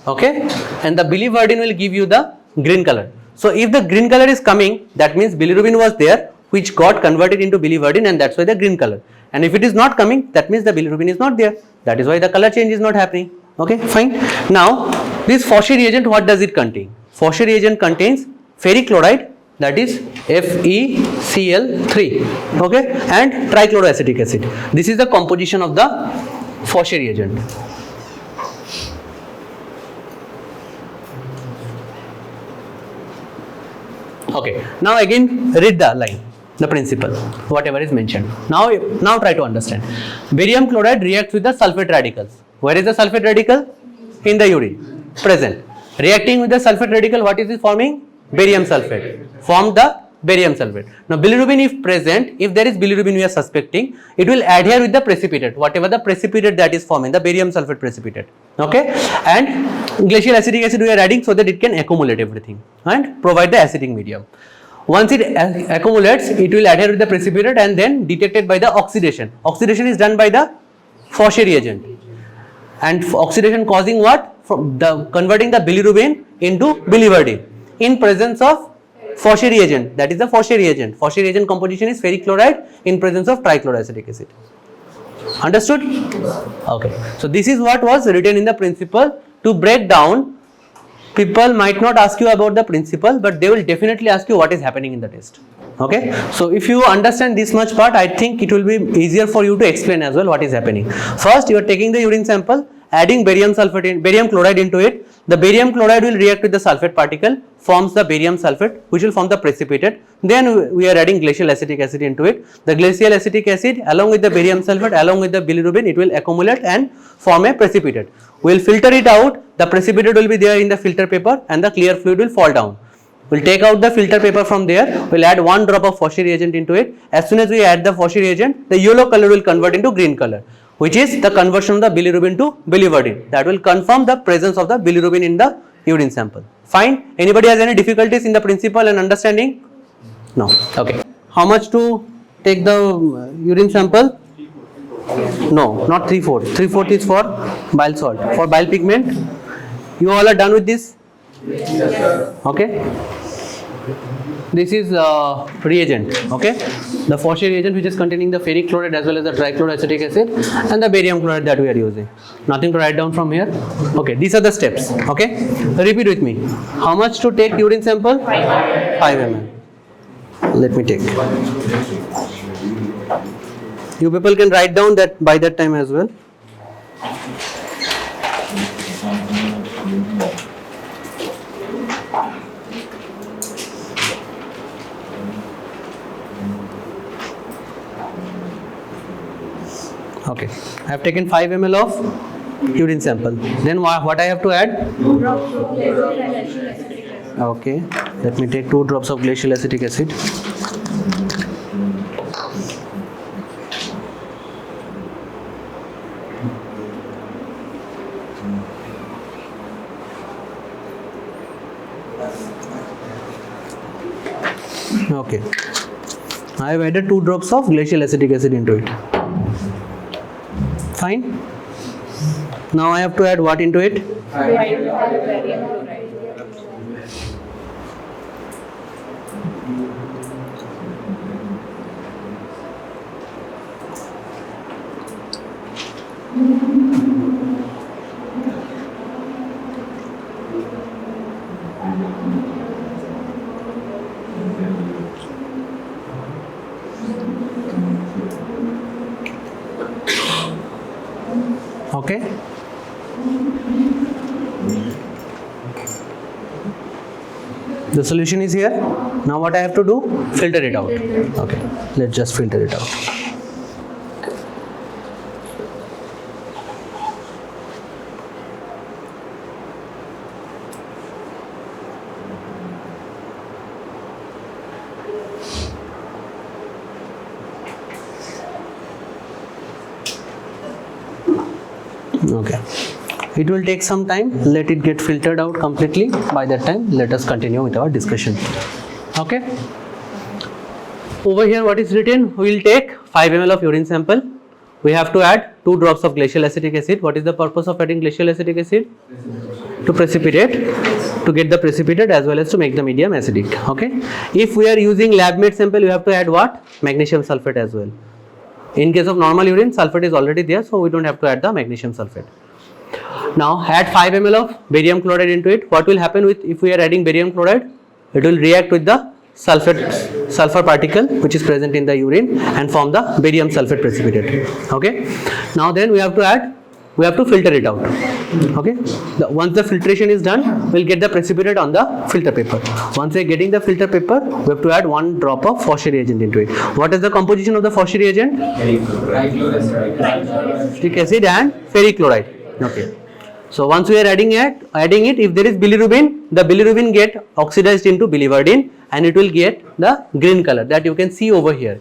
Okay, and the biliverdin will give you the green color. So if the green color is coming, that means bilirubin was there, which got converted into biliverdin, and that's why the green color. And if it is not coming, that means the bilirubin is not there. That is why the color change is not happening. Okay, fine. Now, this Faucher reagent, what does it contain? Faucher reagent contains ferric chloride, that is FeCl3, okay, and trichloroacetic acid. This is the composition of the Faucher reagent. Okay, now again read the line. The principle, whatever is mentioned. Now try to understand. Barium chloride reacts with the sulfate radicals. Where is the sulfate radical? In the urine. Present. Reacting with the sulfate radical, what is it forming? Barium sulfate. Form the barium sulfate. Now bilirubin if present, if there is bilirubin we are suspecting, it will adhere with the precipitate, whatever the precipitate that is forming, the barium sulfate precipitate. Okay, and glacial acetic acid we are adding so that it can accumulate everything and provide the acidic medium. Once it accumulates, it will adhere with the precipitate and then detected by the oxidation. Oxidation is done by the Faucher reagent. And oxidation causing what? From the converting the bilirubin into biliverdin in presence of Fauchet reagent. That is the Fauchet reagent. Fauchet reagent composition is ferric chloride in presence of trichloroacetic acid. Understood? Okay. So this is what was written in the principle. To break down, people might not ask you about the principle, but they will definitely ask you what is happening in the test. Okay. So if you understand this much part, I think it will be easier for you to explain as well what is happening. First, you are taking the urine sample, adding barium chloride into it. The barium chloride will react with the sulfate particle, forms the barium sulfate, which will form the precipitate. Then we are adding glacial acetic acid into it. The glacial acetic acid along with the barium sulfate, along with the bilirubin, it will accumulate and form a precipitate. We will filter it out. The precipitate will be there in the filter paper and the clear fluid will fall down. We will take out the filter paper from there. We will add 1 drop of Fauchet reagent into it. As soon as we add the Fauchet reagent, the yellow color will convert into green color, which is the conversion of the bilirubin to biliverdin. That will confirm the presence of the bilirubin in the urine sample. Fine. Anybody has any difficulties in the principle and understanding? No. Okay. How much to take the urine sample? No, not 3/4. 3/4 is for bile salt. For bile pigment, you all are done with this? Okay. This is reagent, okay, the Fauchet reagent which is containing the ferric chloride as well as the trichloroacetic acid and the barium chloride that we are using. Nothing to write down from here. Okay, these are the steps. Okay, repeat with me. How much to take urine sample? 5 ml. Let me take. You people can write down that by that time as well. Okay, I have taken 5 ml of urine sample. Then what I have to add? 2 drops of glacial acetic acid. Okay, let me take 2 drops of glacial acetic acid. Okay, I have added 2 drops of glacial acetic acid into it. Fine. Now I have to add what into it? Okay. The solution is here. Now what I have to do? Filter it out. Okay. Let's just filter it out. Okay, it will take some time. Let it get filtered out completely. By that time, let us continue with our discussion. Okay, over here what is written? We will take 5 ml of urine sample. We have to add 2 drops of glacial acetic acid. What is the purpose of adding glacial acetic acid? To precipitate, to get the precipitate as well as to make the medium acidic. Okay, if we are using lab made sample, you have to add what? Magnesium sulfate as well. In case of normal urine, sulfate is already there, so we don't have to add the magnesium sulfate. Now add 5 ml of barium chloride into it. What will happen with if we are adding barium chloride? It will react with the sulfur particle which is present in the urine and form the barium sulfate precipitate. Okay. Now then we have to filter it out. Okay. Once the filtration is done, we'll get the precipitate on the filter paper. Once we are getting the filter paper, we have to add 1 drop of Fauchet reagent into it. What is the composition of the Fauchet reagent? Acetic acid and ferric chloride. Okay. So once we are adding it, if there is bilirubin, the bilirubin get oxidized into biliverdin and it will get the green color that you can see over here.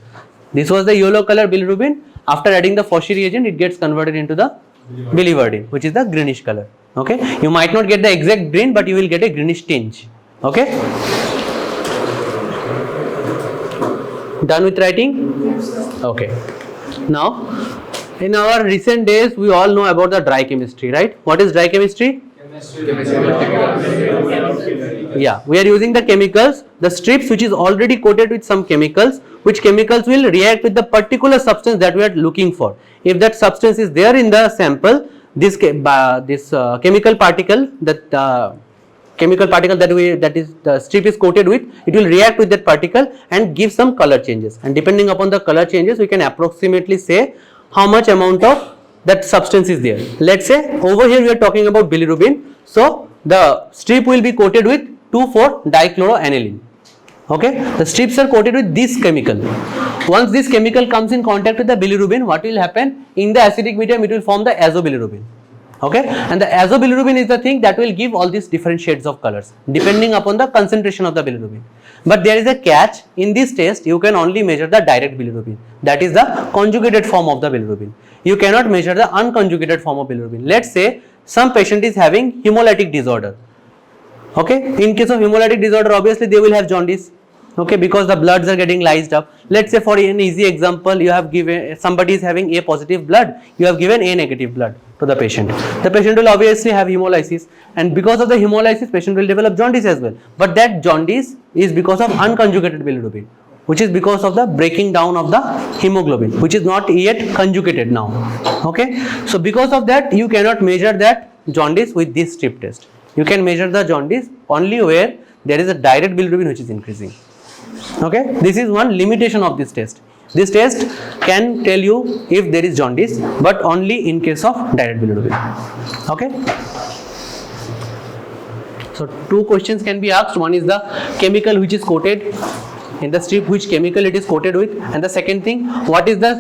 This was the yellow color bilirubin. After adding the Fauchet reagent, it gets converted into the biliverdin, which is the greenish color. Okay, you might not get the exact green, but you will get a greenish tinge. Okay, done with writing? Yes. Okay, now in our recent days we all know about the dry chemistry, right? What is dry chemistry? Yeah, we are using the chemicals, the strips which is already coated with some chemicals, which chemicals will react with the particular substance that we are looking for. If that substance is there in the sample, this chemical particle, that the strip is coated with, it will react with that particle and give some color changes, and depending upon the color changes we can approximately say how much amount of that substance is there. Let's say over here we are talking about bilirubin, so the strip will be coated with 2,4-dichloroaniline. Okay, the strips are coated with this chemical. Once this chemical comes in contact with the bilirubin, what will happen? In the acidic medium it will form the azobilirubin. Okay, and the azobilirubin is the thing that will give all these different shades of colors depending upon the concentration of the bilirubin. But there is a catch: in this test you can only measure the direct bilirubin, that is the conjugated form of the bilirubin. You cannot measure the unconjugated form of bilirubin. Let's say some patient is having hemolytic disorder. Okay, in case of hemolytic disorder, obviously they will have jaundice. Okay, because the bloods are getting lysed up. Let's say for an easy example, you have given, somebody is having A positive blood, you have given A negative blood to the patient. The patient will obviously have hemolysis, and because of the hemolysis, patient will develop jaundice as well. But that jaundice is because of unconjugated bilirubin, which is because of the breaking down of the hemoglobin, which is not yet conjugated now. Okay, so because of that you cannot measure that jaundice with this strip test. You can measure the jaundice only where there is a direct bilirubin which is increasing. Okay, this is one limitation of this test. This test can tell you if there is jaundice, but only in case of direct bilirubin. Okay. So two questions can be asked. One is the chemical which is coated in the strip, which chemical it is coated with, and the second thing, what is the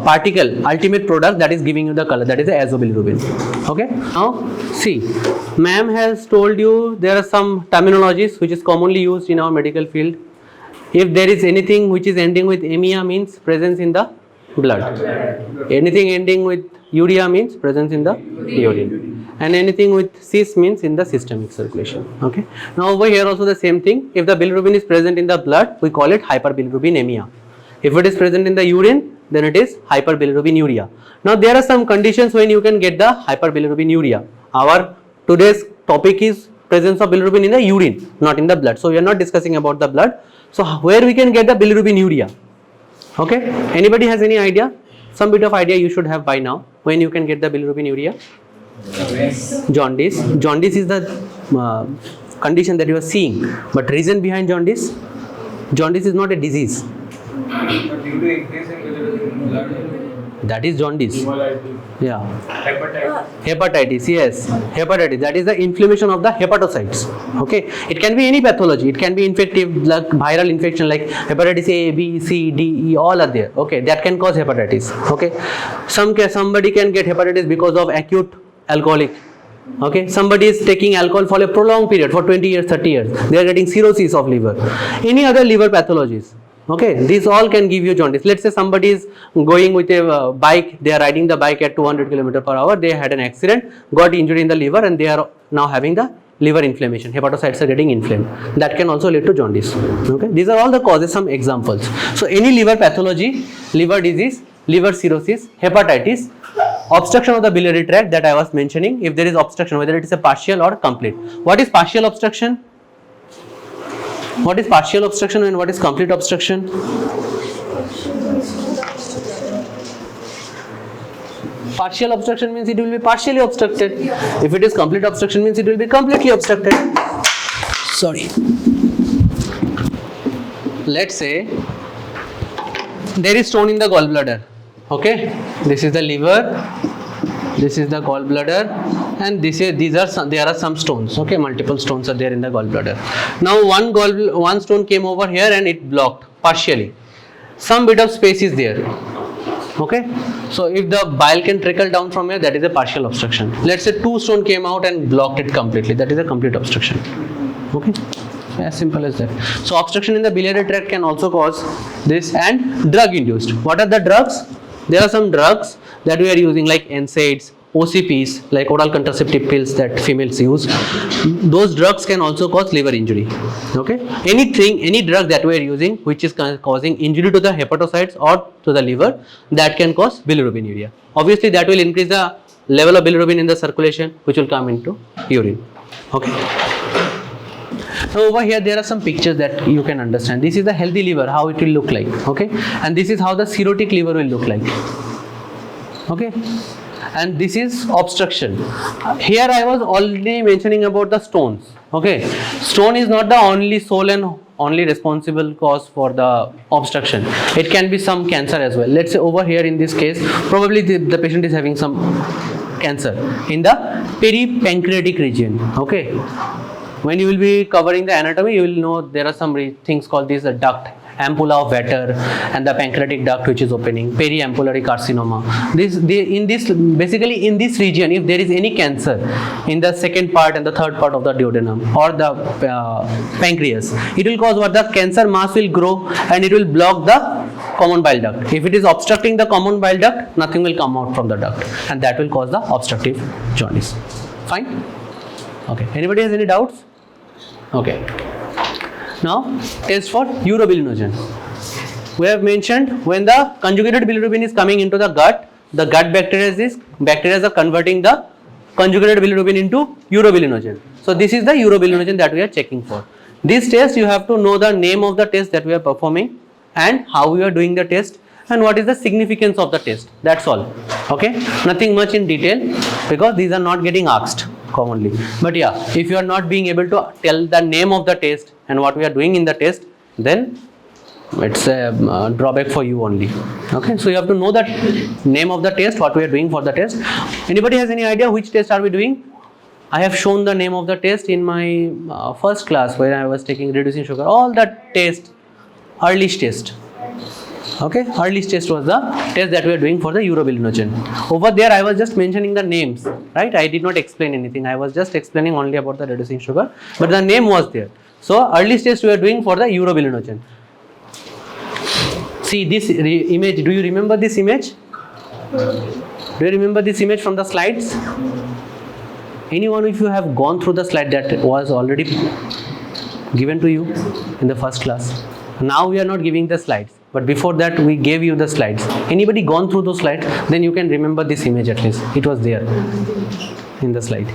particle, ultimate product that is giving you the color, that is the azobilirubin. Okay. Now see, ma'am has told you there are some terminologies which is commonly used in our medical field. If there is anything which is ending with amia, means presence in the blood. Anything ending with urea means presence in the urine, and anything with cis means in the systemic circulation. Okay. Now over here also the same thing. If the bilirubin is present in the blood, we call it hyperbilirubinemia. If it is present in the urine, then it is hyperbilirubinuria. Now there are some conditions when you can get the hyperbilirubinuria. Our today's topic is presence of bilirubin in the urine, not in the blood. So we are not discussing about the blood. So where we can get the bilirubinuria? Okay. Anybody has any idea? Some bit of idea you should have by now when you can get the bilirubinuria. Jaundice. Jaundice is the condition that you are seeing, but reason behind jaundice? Jaundice is not a disease. Due to increase in bilirubin in blood. That is jaundice. Yeah. Hepatitis. Hepatitis, yes. Hepatitis, that is the inflammation of the hepatocytes. Okay. It can be any pathology. It can be infective, like viral infection like hepatitis A, B, C, D, E, all are there. Okay. That can cause hepatitis. Okay. Somebody can get hepatitis because of acute alcoholic. Okay. Somebody is taking alcohol for a prolonged period, for 20 years, 30 years. They are getting cirrhosis of liver. Any other liver pathologies. Okay, these all can give you jaundice. Let's say somebody is going with a bike, they are riding the bike at 200 km/h, they had an accident, got injury in the liver, and they are now having the liver inflammation. Hepatocytes are getting inflamed. That can also lead to jaundice. Okay, these are all the causes, some examples. So any liver pathology, liver disease, liver cirrhosis, hepatitis, obstruction of the biliary tract that I was mentioning, if there is obstruction, whether it is a partial or complete. What is partial obstruction? What is partial obstruction and what is complete obstruction? Partial obstruction means it will be partially obstructed. If it is complete obstruction means it will be completely obstructed. Sorry. Let's say there is stone in the gallbladder. Okay, this is the liver, this is the gallbladder, and there are some stones. Okay, multiple stones are there in the gallbladder. Now one stone came over here and it blocked partially. Some bit of space is there. Okay, so if the bile can trickle down from here, that is a partial obstruction. Let's say two stone came out and blocked it completely, that is a complete obstruction. Okay, as simple as that. So obstruction in the biliary tract can also cause this, and drug induced. What are the drugs? There are some drugs that we are using like NSAIDs, OCPs, like oral contraceptive pills that females use. Those drugs can also cause liver injury. Okay, any drug that we are using which is causing injury to the hepatocytes or to the liver, that can cause bilirubinuria. Obviously that will increase the level of bilirubin in the circulation, which will come into urine. Okay. So over here there are some pictures that you can understand. This is the healthy liver, how it will look like. Okay, and this is how the cirrhotic liver will look like. Okay, and this is obstruction. Here I was already mentioning about the stones. Okay, stone is not the only sole and only responsible cause for the obstruction. It can be some cancer as well. Let's say over here in this case, probably the patient is having some cancer in the peripancreatic region. Okay, when you will be covering the anatomy, you will know there are some things called this duct, ampulla of Vater, and the pancreatic duct which is opening, periampullary carcinoma. Basically in this region, if there is any cancer in the second part and the third part of the duodenum or the pancreas, it will cause what? The cancer mass will grow and it will block the common bile duct. If it is obstructing the common bile duct, nothing will come out from the duct, and that will cause the obstructive jaundice. Fine? Okay. Anybody has any doubts? Okay. Now, test for urobilinogen. We have mentioned when the conjugated bilirubin is coming into the gut bacteria are converting the conjugated bilirubin into urobilinogen. So, this is the urobilinogen that we are checking for. This test you have to know the name of the test that we are performing and how we are doing the test and what is the significance of the test. That's all. Okay. Nothing much in detail because these are not getting asked commonly. But yeah, if you are not being able to tell the name of the test and what we are doing in the test, then it's a drawback for you only. Okay, so you have to know the name of the test, what we are doing for the test. Anybody has any idea which test are we doing? I have shown the name of the test in my first class where I was taking reducing sugar. All the test, Ehrlich test. Okay, Ehrlich test was the test that we are doing for the urobilinogen. Over there I was just mentioning the names, right? I did not explain anything. I was just explaining only about the reducing sugar, but the name was there. So Ehrlich test we are doing for the urobilinogen. See this image. Do you remember this image? Do you remember this image from the slides? Anyone, if you have gone through the slide that was already given to you in the first class. Now we are not giving the slides, but before that we gave you the slides. Anybody gone through those slides? Then you can remember this image at least. It was there in the slide.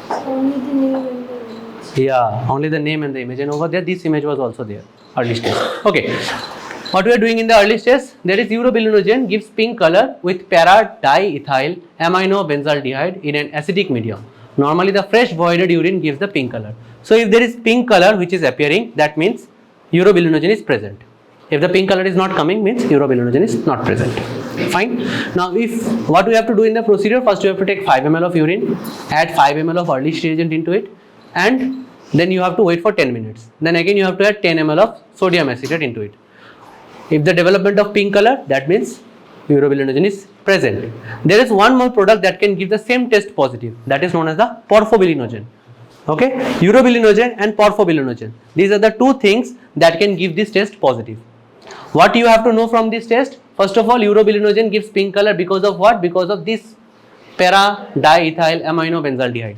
Only the name and the image. Yeah, only the name and the image. And over there this image was also there. Ehrlich test. Okay. What we are doing in the Ehrlich test, there is urobilinogen gives pink color with para-diethyl aminobenzaldehyde in an acidic medium. Normally the fresh voided urine gives the pink color. So if there is pink color which is appearing, that means urobilinogen is present. If the pink color is not coming, means urobilinogen is not present. Fine. Now if what we have to do in the procedure, first you have to take 5 ml of urine, add 5 ml of Ehrlich reagent into it, and then you have to wait for 10 minutes. Then again you have to add 10 ml of sodium acetate into it. If the development of pink color, that means urobilinogen is present. There is one more product that can give the same test positive, that is known as the porphobilinogen. Okay, urobilinogen and porphobilinogen. These are the two things that can give this test positive. What you have to know from this test? First of all, urobilinogen gives pink color because of what? Because of this para-diethyl aminobenzaldehyde.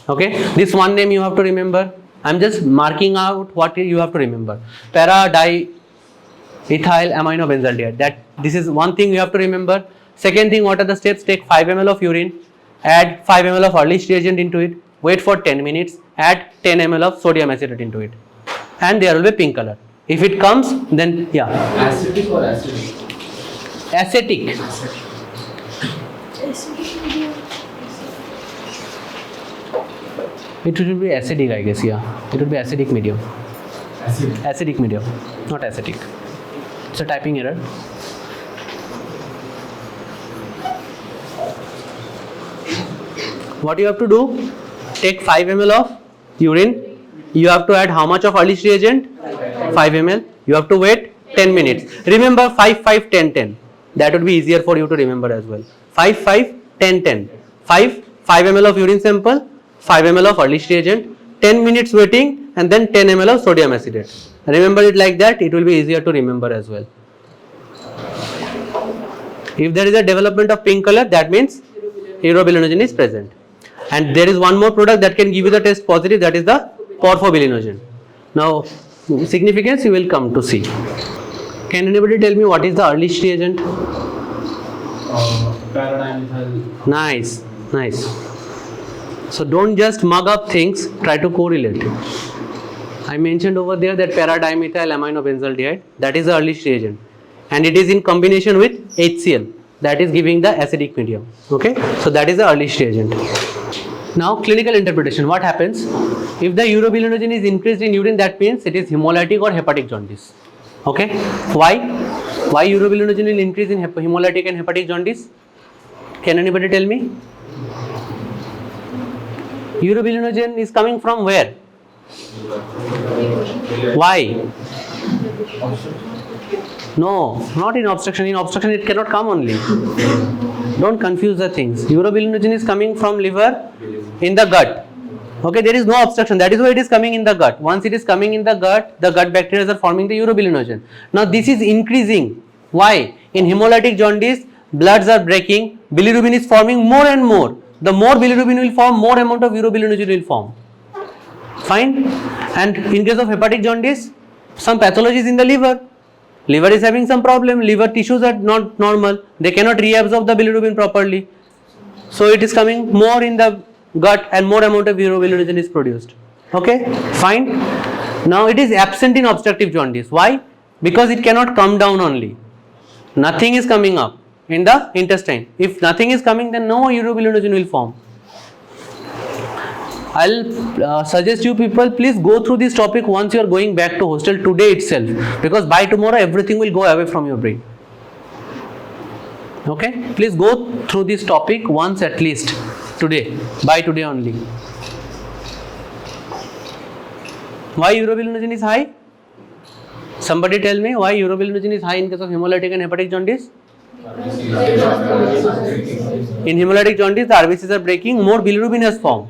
Okay, this one name you have to remember. I am just marking out what you have to remember. Para-diethyl aminobenzaldehyde. That this is one thing you have to remember. Second thing, what are the steps? Take 5 ml of urine, add 5 ml of Ehrlich reagent into it, wait for 10 minutes, add 10 ml of sodium acetate into it, and there will be pink color. If it comes, then yeah. Acidic or acidic? Acetic. Acidic medium. It will be acidic, I guess. Yeah, it will be acidic medium. Acidic. Acidic medium, not acetic. It's a typing error. What you have to do? Take 5 ml of urine. You have to add how much of Ehrlich reagent? 5 ml. You have to wait 10 minutes. Remember 5, 5, 10, 10. That would be easier for you to remember as well. 5, 5, 10, 10. 5 ml of urine sample, 5 ml of Ehrlich reagent, 10 minutes waiting, and then 10 ml of sodium acetate. Remember it like that, it will be easier to remember as well. If there is a development of pink color, that means urobilinogen is present. And there is one more product that can give you the test positive, that is the porphobilinogen. Now, significance you will come to see. Can anybody tell me what is the Ehrlich reagent? Paradimethyl. Nice, nice. So don't just mug up things, try to correlate. I mentioned over there that paradimethyl aminobenzaldehyde, that is the early reagent, and it is in combination with HCl, that is giving the acidic medium. Okay, so that is the early reagent. Now clinical interpretation, what happens? If the urobilinogen is increased in urine, that means it is hemolytic or hepatic jaundice. Okay, why? Why urobilinogen will increase in hemolytic and hepatic jaundice? Can anybody tell me? Urobilinogen is coming from where? Why? No, not in obstruction. In obstruction it cannot come only. Don't confuse the things. Urobilinogen is coming from liver in the gut. Okay, there is no obstruction. That is why it is coming in the gut. Once it is coming in the gut bacteria are forming the urobilinogen. Now this is increasing. Why? In hemolytic jaundice, bloods are breaking, bilirubin is forming more and more. The more bilirubin will form, more amount of urobilinogen will form. Fine. And in case of hepatic jaundice, some pathologies in the liver. Liver is having some problem. Liver tissues are not normal. They cannot reabsorb the bilirubin properly. So it is coming more in the gut and more amount of urobilinogen is produced. Okay, fine. Now it is absent in obstructive jaundice. Why? Because it cannot come down only. Nothing is coming up in the intestine. If nothing is coming, then no urobilinogen will form. I'll suggest you people, please go through this topic once you are going back to hostel today itself, because by tomorrow everything will go away from your brain. Okay, please go through this topic once at least today, by today only. Why urobilinogen is high? Somebody tell me why urobilinogen is high in case of hemolytic and hepatic jaundice? In hemolytic jaundice, the RBCs are breaking, more bilirubin has formed.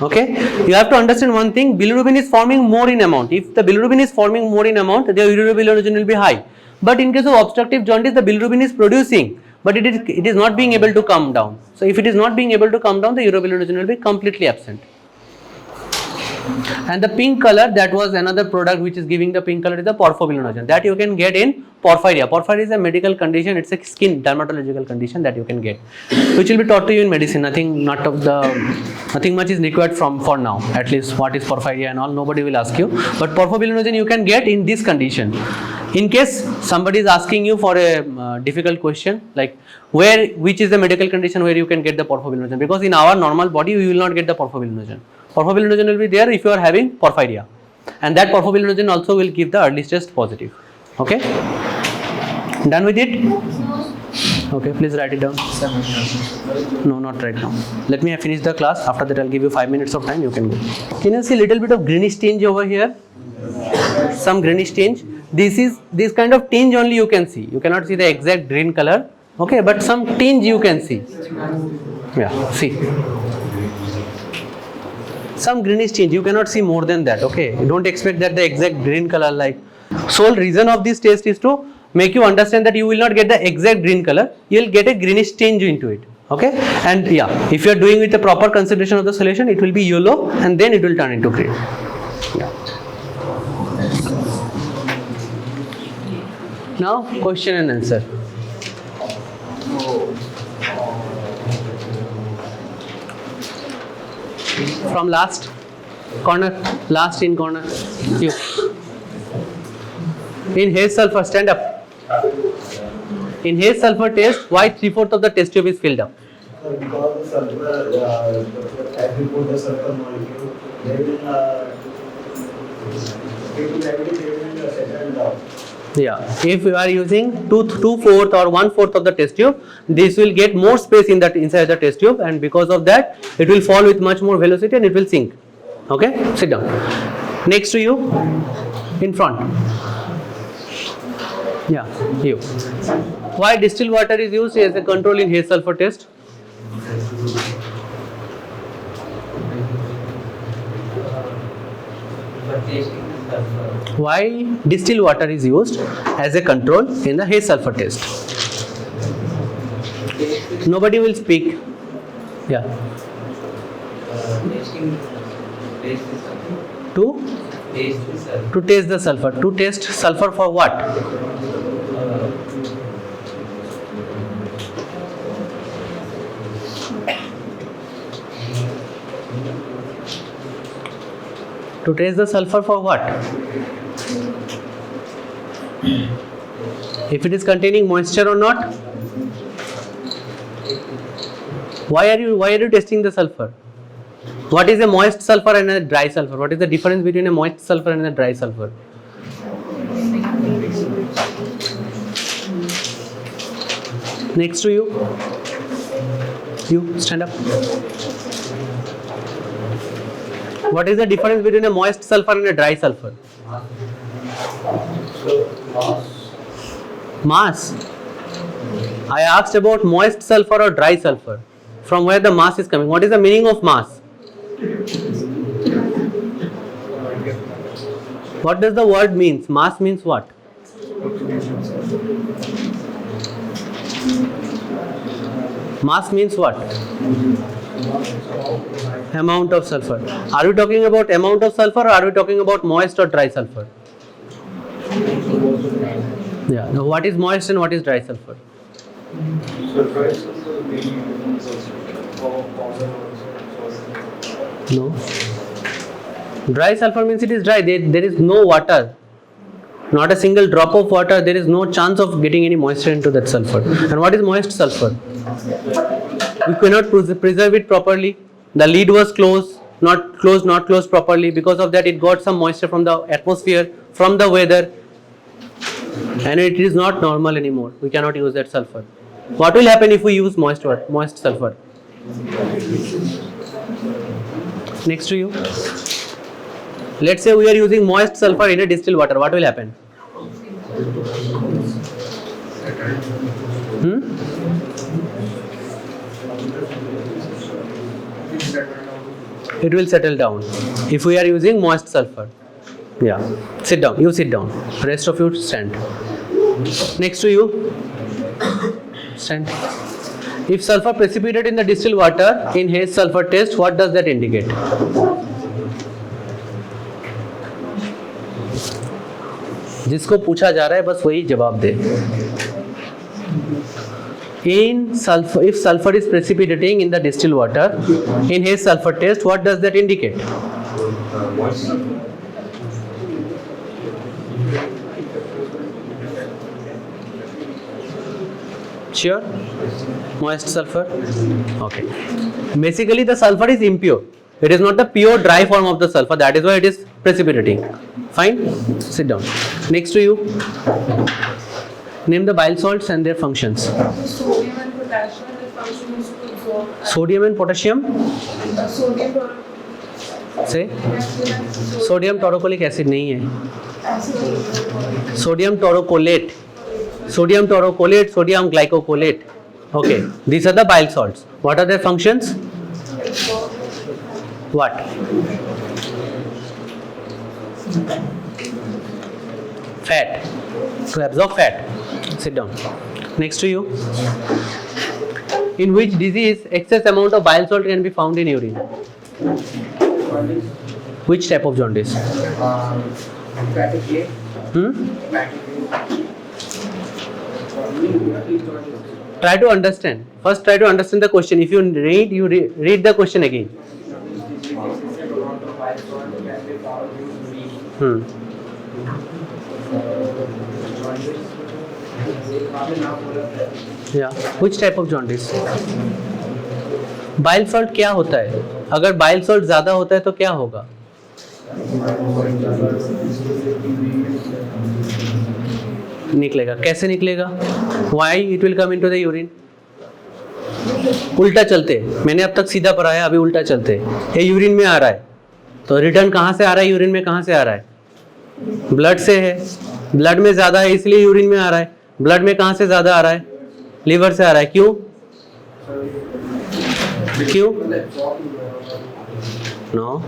Okay, you have to understand one thing, bilirubin is forming more in amount. If the bilirubin is forming more in amount, the urobilinogen will be high. But in case of obstructive jaundice, the bilirubin is producing, but it is not being able to come down. So if it is not being able to come down, the urobilinogen will be completely absent. And the pink color, that was another product which is giving the pink color, is the porphobilinogen, that you can get in porphyria. Porphyria is a medical condition, it's a skin dermatological condition that you can get, which will be taught to you in medicine. Nothing much is required for now, at least what is porphyria and all, nobody will ask you. But porphobilinogen you can get in this condition. In case somebody is asking you for a difficult question, like which is the medical condition where you can get the porphobilinogen, because in our normal body we will not get the porphobilinogen. Porphobilinogen will be there if you are having porphyria, and that porphobilinogen also will give the early test positive. Okay, done with it? Okay, please write it down. No, not right now. Let me finish the class. After that I'll give you 5 minutes of time, you can go. Can you see little bit of greenish tinge over here? Some greenish tinge. This kind of tinge only you can see. You cannot see the exact green color. Okay, but some tinge you can see. Yeah, see. Some greenish tinge, you cannot see more than that. Okay, don't expect that the exact green color like. Sole reason of this test is to make you understand that you will not get the exact green color, you will get a greenish tinge into it. Okay, and yeah, if you are doing with a proper consideration of the solution, it will be yellow and then it will turn into green. Yeah. Now question and answer. From last corner, last in corner, you. In Hayes sulfur, stand up. In Hayes sulfur test, why 3/4 of the test tube is filled up? Because the sulfur, as we put the sulfur molecule, they will settle down. Yeah, if you are using 2/4 or 1/4 of the test tube, this will get more space in that inside the test tube, and because of that, it will fall with much more velocity and it will sink. Okay, sit down. Next to you, in front. Yeah, you. Why distilled water is used as a control in Hayes sulfur test? Why distilled water is used as a control in the Hayes sulfur test? Nobody will speak. Yeah. To taste the sulfur. To taste sulfur for what? To trace the sulfur for what? If it is containing moisture or not? Why are you testing the sulfur? What is a moist sulfur and a dry sulfur? What is the difference between a moist sulfur and a dry sulfur? Next to you. You stand up. What is the difference between a moist sulfur and a dry sulfur? Mass. I asked about moist sulfur or dry sulfur. From where the mass is coming. What is the meaning of mass? What does the word means? Mass means what? Mass means what? Amount of sulfur. Are we talking about amount of sulfur or are we talking about moist or dry sulfur? Yeah. Now what is moist and what is dry sulfur? No. Dry sulfur means it is dry. There is no water. Not a single drop of water. There is no chance of getting any moisture into that sulfur. And what is moist sulfur? We cannot preserve it properly. The lid was closed, not closed properly. Because of that, it got some moisture from the atmosphere, from the weather, and it is not normal anymore. We cannot use that sulfur. What will happen if we use moist sulfur? Next to you. Let's say we are using moist sulfur in a distilled water. What will happen? It will settle down if we are using moist sulfur. Yeah. Sit down. You sit down. Rest of you stand. Next to you. Stand. If sulfur precipitated in the distilled water in Hayes sulfur test, what does that indicate? जिसको पूछा जा रहा है बस वही जवाब दे. If sulfur is precipitating in the distilled water in Hayes sulfur test, what does that indicate? Sure? Moist sulfur? Okay. Basically the sulfur is impure. It is not the pure dry form of the sulfur. That is why it is precipitating. Fine? Sit down. Next to you. Name the bile salts and their functions. Sodium and potassium, the function is to absorb. Sodium and potassium? Sodium Say? Sodium taurocolic acid नहीं है. Sodium taurocholate. Sodium taurocholate, sodium glycocholate. Okay. These are the bile salts. What are their functions? What? Fat. To absorb fat. Sit down. Next to you. In which disease excess amount of bile salt can be found in urine? Which type of jaundice? Try to understand. First try to understand the question. If you read the question again. Yeah. Which type of jaundice? Bile salt क्या होता है? अगर bile salt ज़्यादा होता है तो क्या होगा? निकलेगा. कैसे निकलेगा? Why it will come into the urine? उल्टा चलते. मैंने अब तक सीधा पढ़ाया, अभी उल्टा चलते. ये यूरिन में आ रहा है. तो रिटर्न कहाँ से आ रहा है? यूरिन में कहाँ से आ रहा है? ब्लड से है. ब्लड में ज़्यादा है इसलिए यूरिन में आ रहा है. ब्लड में कहाँ से ज़्यादा आ रहा है? लीवर से आ रहा है. क्यों? नो.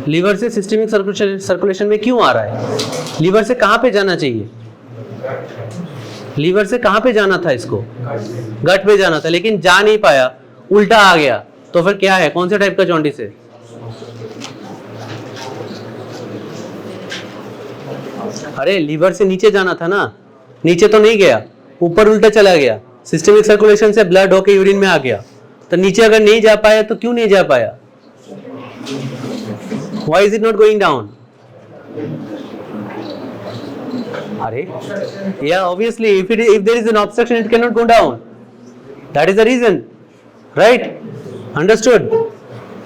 लीवर से सिस्टमिक सर्कुलेशन में क्यों आ रहा है? लीवर से कहाँ पे जाना चाहिए? लीवर से कहाँ पे जाना था इसको? गट पे जाना था, लेकिन जा नहीं पाया, उल्टा आ गया. तो फिर क्या है? कौन से टाइप का जॉन्डिस है? अरे लीवर से नीचे जाना था ना, नीचे तो नहीं गया, ऊपर उल्टा चला गया. सिस्टमिक सर्कुलेशन से ब्लड होके यूरिन में आ गया. तो नीचे अगर नहीं जा पाया तो क्यों नहीं जा पाया? Why is it not going down? Are? Yeah, obviously, if there is an obstruction, it cannot go down. That is the reason, right? Understood?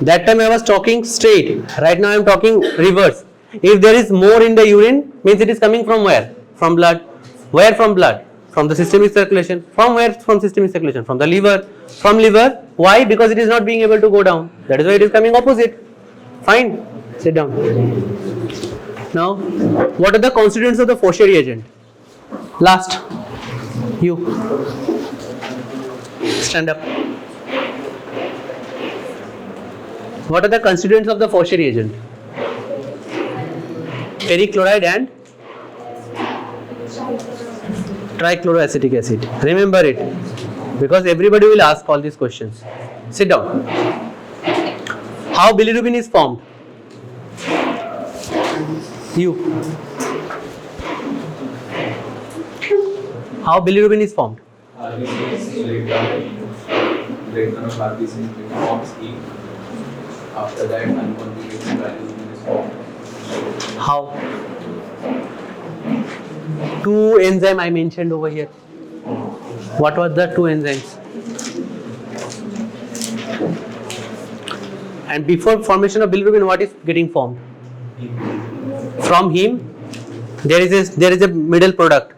That time I was talking straight. Right now I am talking reverse. If there is more in the urine, means it is coming from where? From blood. Where from blood? From the systemic circulation. From where? From systemic circulation. From the liver. From liver. Why? Because it is not being able to go down. That is why it is coming opposite. Fine. Sit down. Now, what are the constituents of the Faucher reagent? Last. You. Stand up. What are the constituents of the Faucher reagent? Perichloride and trichloroacetic acid. Remember it, because everybody will ask all these questions. Sit down. How bilirubin is formed? You. How bilirubin is formed? Breakdown of RBC forms E. After that, unconjugated bilirubin is formed. How? Two enzymes I mentioned over here. What were the two enzymes? And before formation of bilirubin, what is getting formed? From heme, there is a middle product.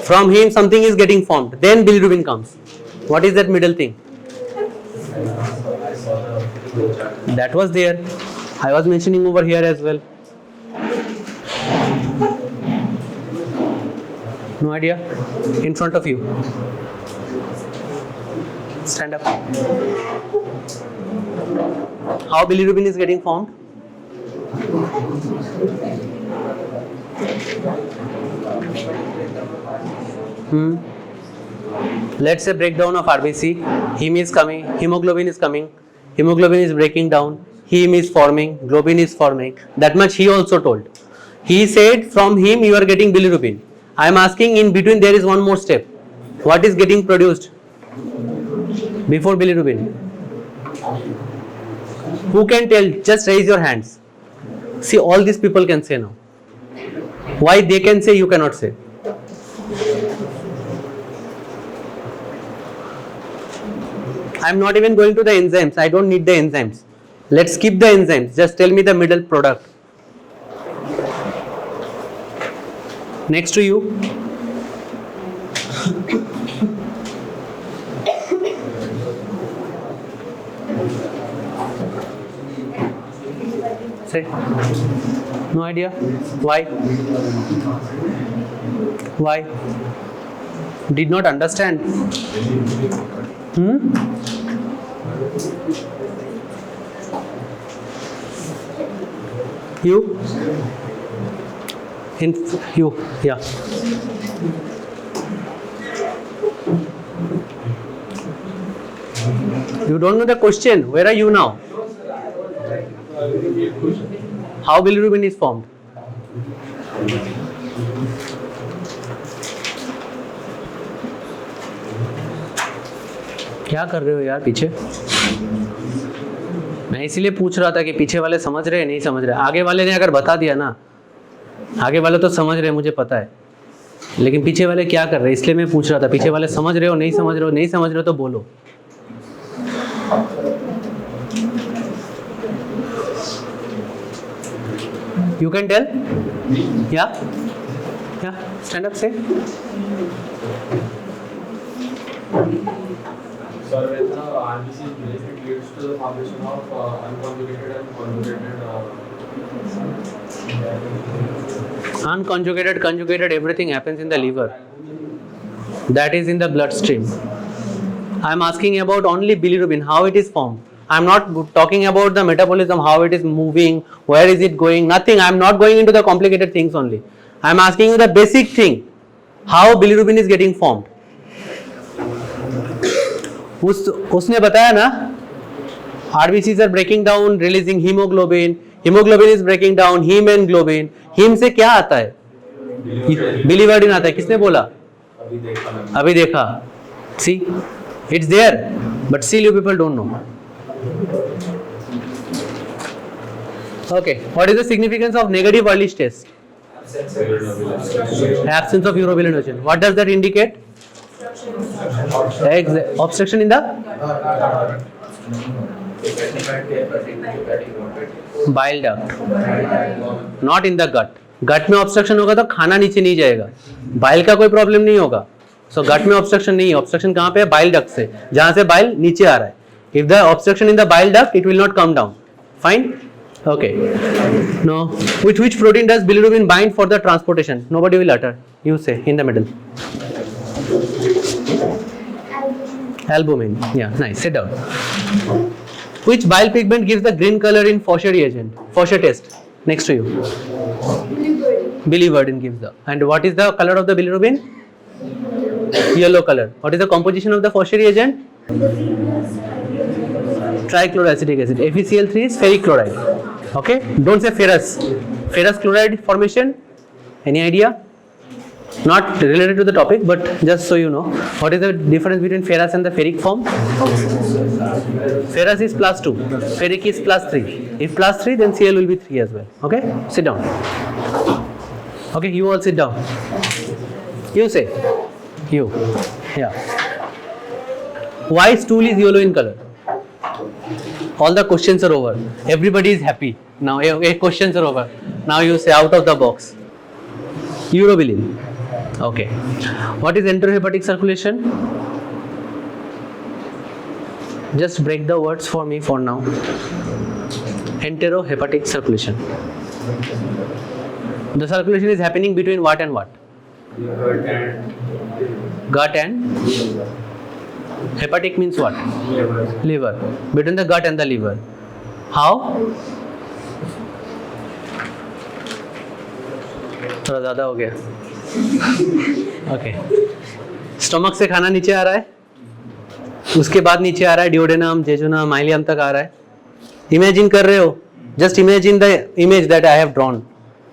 From heme, something is getting formed. Then bilirubin comes. What is that middle thing? That was there. I was mentioning over here as well. No idea? In front of you. Stand up. How bilirubin is getting formed? Let's say breakdown of RBC. Heme is coming, hemoglobin is coming, hemoglobin is breaking down, heme is forming, globin is forming. That much he also told. He said from heme you are getting bilirubin. I am asking, in between there is one more step. What is getting produced before bilirubin? Who can tell? Just raise your hands. See, all these people can say now. Why they can say, you cannot say? I am not even going to the enzymes. I don't need the enzymes. Let's skip the enzymes. Just tell me the middle product. Next to you. Say. No idea. Why? Why? Did not understand. You? You? Yeah. You don't know the question. Where are you now? How bilirubin is formed? क्या कर रहे हो यार पीछे? मैं इसीलिए पूछ रहा था कि पीछे वाले समझ रहे हैं नहीं समझ रहे. आगे वाले ने अगर बता दिया ना, आगे वाले तो समझ रहे हैं मुझे पता है, लेकिन पीछे वाले क्या कर रहे हैं इसलिए मैं पूछ रहा था. पीछे वाले समझ रहे हो नहीं समझ रहे हो? नहीं समझ रहे हो तो बोलो. You can tell? Yeah? Yeah? Stand up, say. Sir, when the RBC is released, it leads to the formation of unconjugated and conjugated. Unconjugated, conjugated, everything happens in the liver. That is in the bloodstream. I am asking about only bilirubin, how it is formed. I am not talking about the metabolism, how it is moving, where is it going, nothing. I am not going into the complicated things only. I am asking you the basic thing, how bilirubin is getting formed. उसने बताया ना, RBCs are breaking down, releasing hemoglobin. Hemoglobin is breaking down, heme and globin. Heme से क्या आता है? biliverdin आता है. किसने बोला? अभी देखा. See, It's there, but still you people don't know. Okay, what is the significance of negative Ehrlich test? Absence of urobilin. What does that indicate? Obstruction in the bile duct, not in the gut. गट में obstruction होगा तो खाना नीचे नहीं जाएगा, bile का कोई problem नहीं होगा. सो गट में ऑब्स्ट्रक्शन नहीं है. ऑब्स्ट्रक्शन कहाँ पे है? बाइल डक्ट से, जहां से बाइल नीचे आ रहा है. If the obstruction in the bile duct it will not come down. Fine. Okay. No. Which protein does bilirubin bind for the transportation? Nobody will utter. You say in the middle. Albumin. Yeah. Nice. Sit down. Which bile pigment gives the green color in Faucher reagent? Faucher test. Next to you. Biliverdin gives the. And what is the color of the bilirubin? Yellow color. What is the composition of the Faucher reagent? Trichloroacetic acid. FeCl3 is ferric chloride. Okay. Don't say ferrous. Ferrous chloride formation. Any idea? Not related to the topic, but just so you know, what is the difference between ferrous and the ferric form? Ferrous is +2, ferric is +3. If +3, then Cl will be 3 as well. Okay, sit down. Okay, you all sit down. You say, you, yeah. Why stool is yellow in color? All the questions are over. Everybody is happy. Now, questions are over. Now you say out of the box. Urobilin. Okay. What is enterohepatic circulation? Just break the words for me for now. Enterohepatic circulation. The circulation is happening between what and what? Gut and hepatic means what? Liver. Between the gut and the liver. How? थोड़ा ज़्यादा हो गया. Okay. Stomach से खाना नीचे आ रहा है, उसके बाद नीचे आ रहा है डिओडेनम, जेजुनम, माइलियम तक आ रहा है. इमेजिन कर रहे हो? Just imagine the image that I have drawn.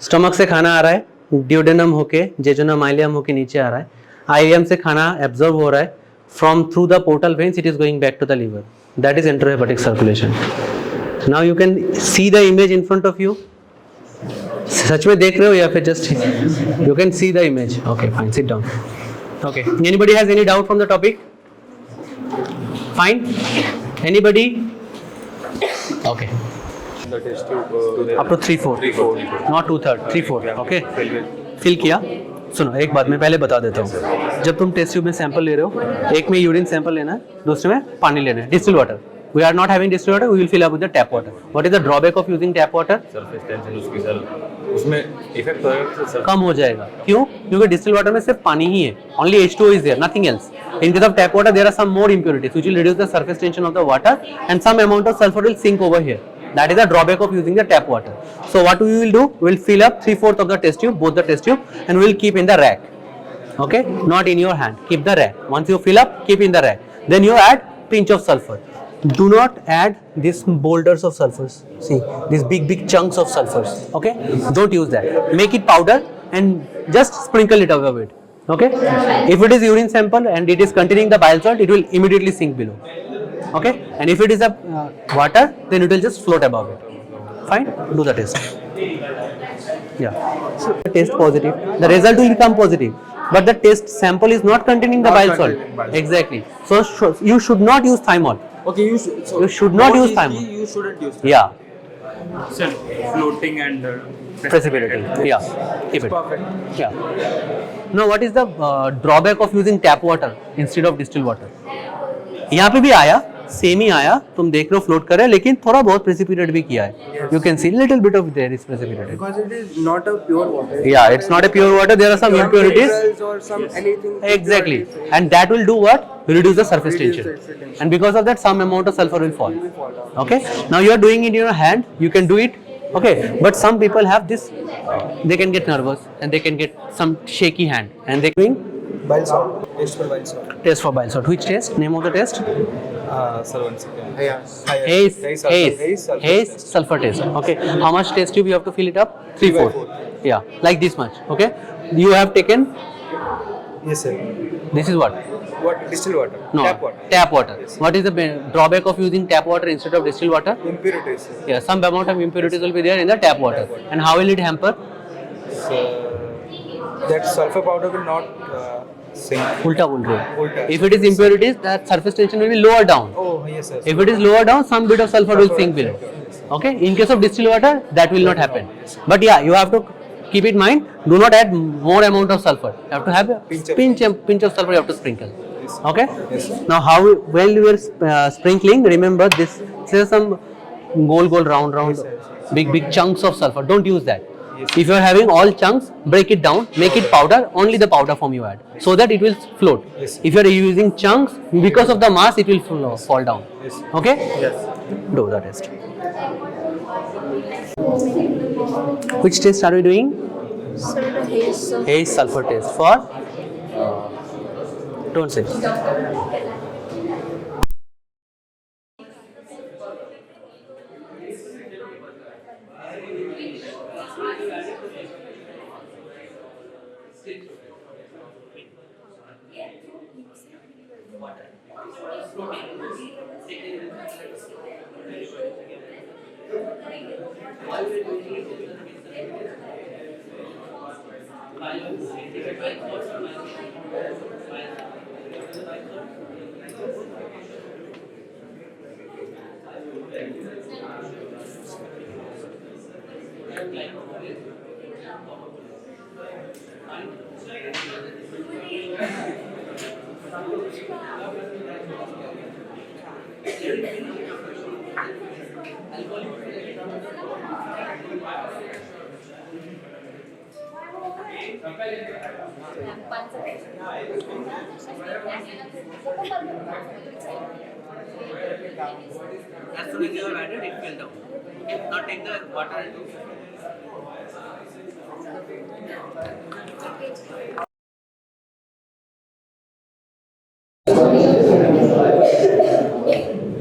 Stomach से खाना आ रहा है, डिओडेनम होके, जेजुनम, माइलियम होके नीचे आ रहा है. आईएम से खाना एब्जॉर्ब हो रहा है. From through the portal veins it is going back to the liver. That is enterohepatic circulation. Now you can see the image in front of you. सच में देख रहे हो या फिर just you can see the image? Okay, fine, sit down. Okay, anybody has any doubt from the topic? Fine. Anybody? Okay. Up to 3/4, not 2/3, 3/4. Okay, fill किया. सुनो, एक बात मैं पहले बता देता हूँ. जब तुम टेस्ट ट्यूब में सैंपल ले रहे हो, एक में यूरिन सैंपल लेना है, दूसरे में पानी लेना है, distil water. We are not having distilled water, we will fill up with the tap water. What is the drawback of using tap water? Surface tension उसकी सर उसमें इफेक्ट होगा सर. कम हो जाएगा. क्यों? क्योंकि डिस्टिल वाटर में सिर्फ पानी ही है. Only H2O is there, nothing else. In case of tap water, there are some more impurities which will reduce the surface tension of the water, and some amount of sulfur will sink over here. That is the drawback of using the tap water. So what we will do? We will fill up 3/4 of the test tube, both the test tube, and we will keep in the rack. Okay? Not in your hand. Keep the rack. Once you fill up, keep in the rack. Then you add pinch of sulfur. Do not add these boulders of sulfurs. See, these big chunks of sulfurs. Okay? Don't use that. Make it powder and just sprinkle it above it. Okay? If it is urine sample and it is containing the bile salt, it will immediately sink below. Okay? And if it is a water, then it will just float above it. Fine? Do the test. Yeah. So test positive. The result will become positive. But the test sample is not containing the bile salt. Exactly. So you should not use thymol. Okay, You should not use thymol. You shouldn't use. Yeah. Sir, floating and Precipitating. Yeah. Keep it. perfect. Yeah. Now, what is the drawback of using tap water instead of distilled water? यहाँ पे भी आया, same ही आया. तुम देख रहे हो float कर रहे हैं, लेकिन थोड़ा बहुत प्रेसिपिटेट भी किया है. You can see little bit of there is precipitated. Because it is not a pure water. Yeah, it's not a pure water. There are some impurities. Minerals or some anything. Exactly. And that will do what? Reduce the surface tension. And because of that, some amount of sulfur will fall. Okay. Now you are doing it in your hand. You can do it. Okay. But some people have this. They can get nervous and they can get some shaky hand. And they doing Bile salt. Test for bile salt. test for bile salt. Which test? Name of the test? Sir 1 second. Hayes sulfur test. Okay. How much test tube you have to fill it up? 3/4. Yeah. Like this much. Okay. You have taken. Yes, sir. This is what? What? Distilled water? No, Tap water? Tap water. What is the drawback of using tap water instead of distilled water? Impurities. Yeah, some amount of impurities will be there in the tap water. And how will it hamper? So, that sulfur powder will not sink. Ulta will do. Ulta. If it is impurities, that surface tension will be lower down. Oh, yes, yes. If it is lower down, some bit of sulfur will sink below. Okay. In case of distilled water, that will not happen. But yeah, you have to keep in mind. Do not add more amount of sulfur. You have to have a pinch of sulfur. You have to sprinkle. Okay. Yes. Now, when you are sprinkling, remember this. There are some goal, round, big chunks of sulfur. Don't use that. If you are having all chunks, break it down, make it powder. Only the powder form you add, so that it will float. Yes. If you are using chunks, because of the mass, it will fall down. Yes. Okay. Yes. Do the test. Which test are we doing? Sir, the haze. Haze sulfur test for. Don't say. As soon as you have added, it fell down. Okay, now take the water and do.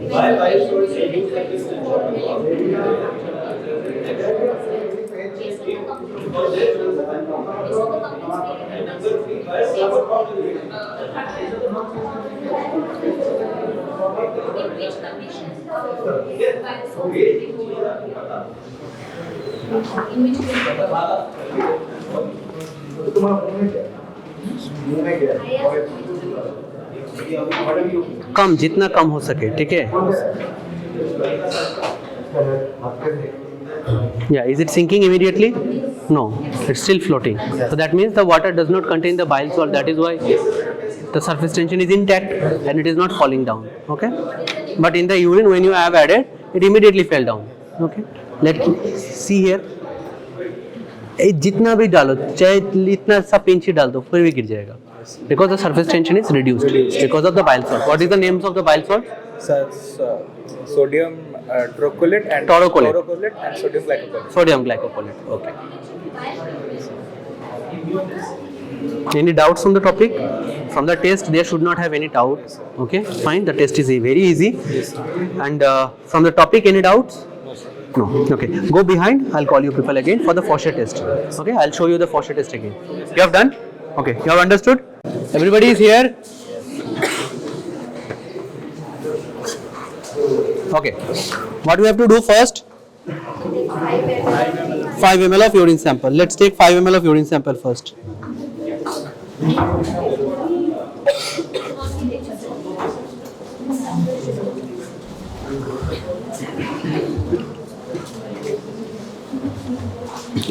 Why should we use like this? कम जितना कम हो सके ठीक है Yeah, is it sinking immediately? No, it's still floating. So that means the water does not contain the bile salt. That is why the surface tension is intact and it is not falling down. Okay, but in the urine when you have added, it immediately fell down. Okay, let's see here. जितना भी डालो चाहे इतना सा pinch ही डाल दो फिर भी गिर जाएगा because the surface tension is reduced because of the bile salt. What is the names of the bile salt? Sodium taurocholate and Taurocholate. and sodium glycocholate. Sodium glycocholate. Okay. Any doubts on the topic? From the test, there should not have any doubt. Okay, fine. The test is very easy. And from the topic, any doubts? No. Okay. Go behind. I'll call you people again for the Foster test. Okay. I'll show you the Foster test again. You have done? Okay. You have understood? Everybody is here. Okay. What we have to do first? 5 ml of urine sample. Let's take 5 ml of urine sample first.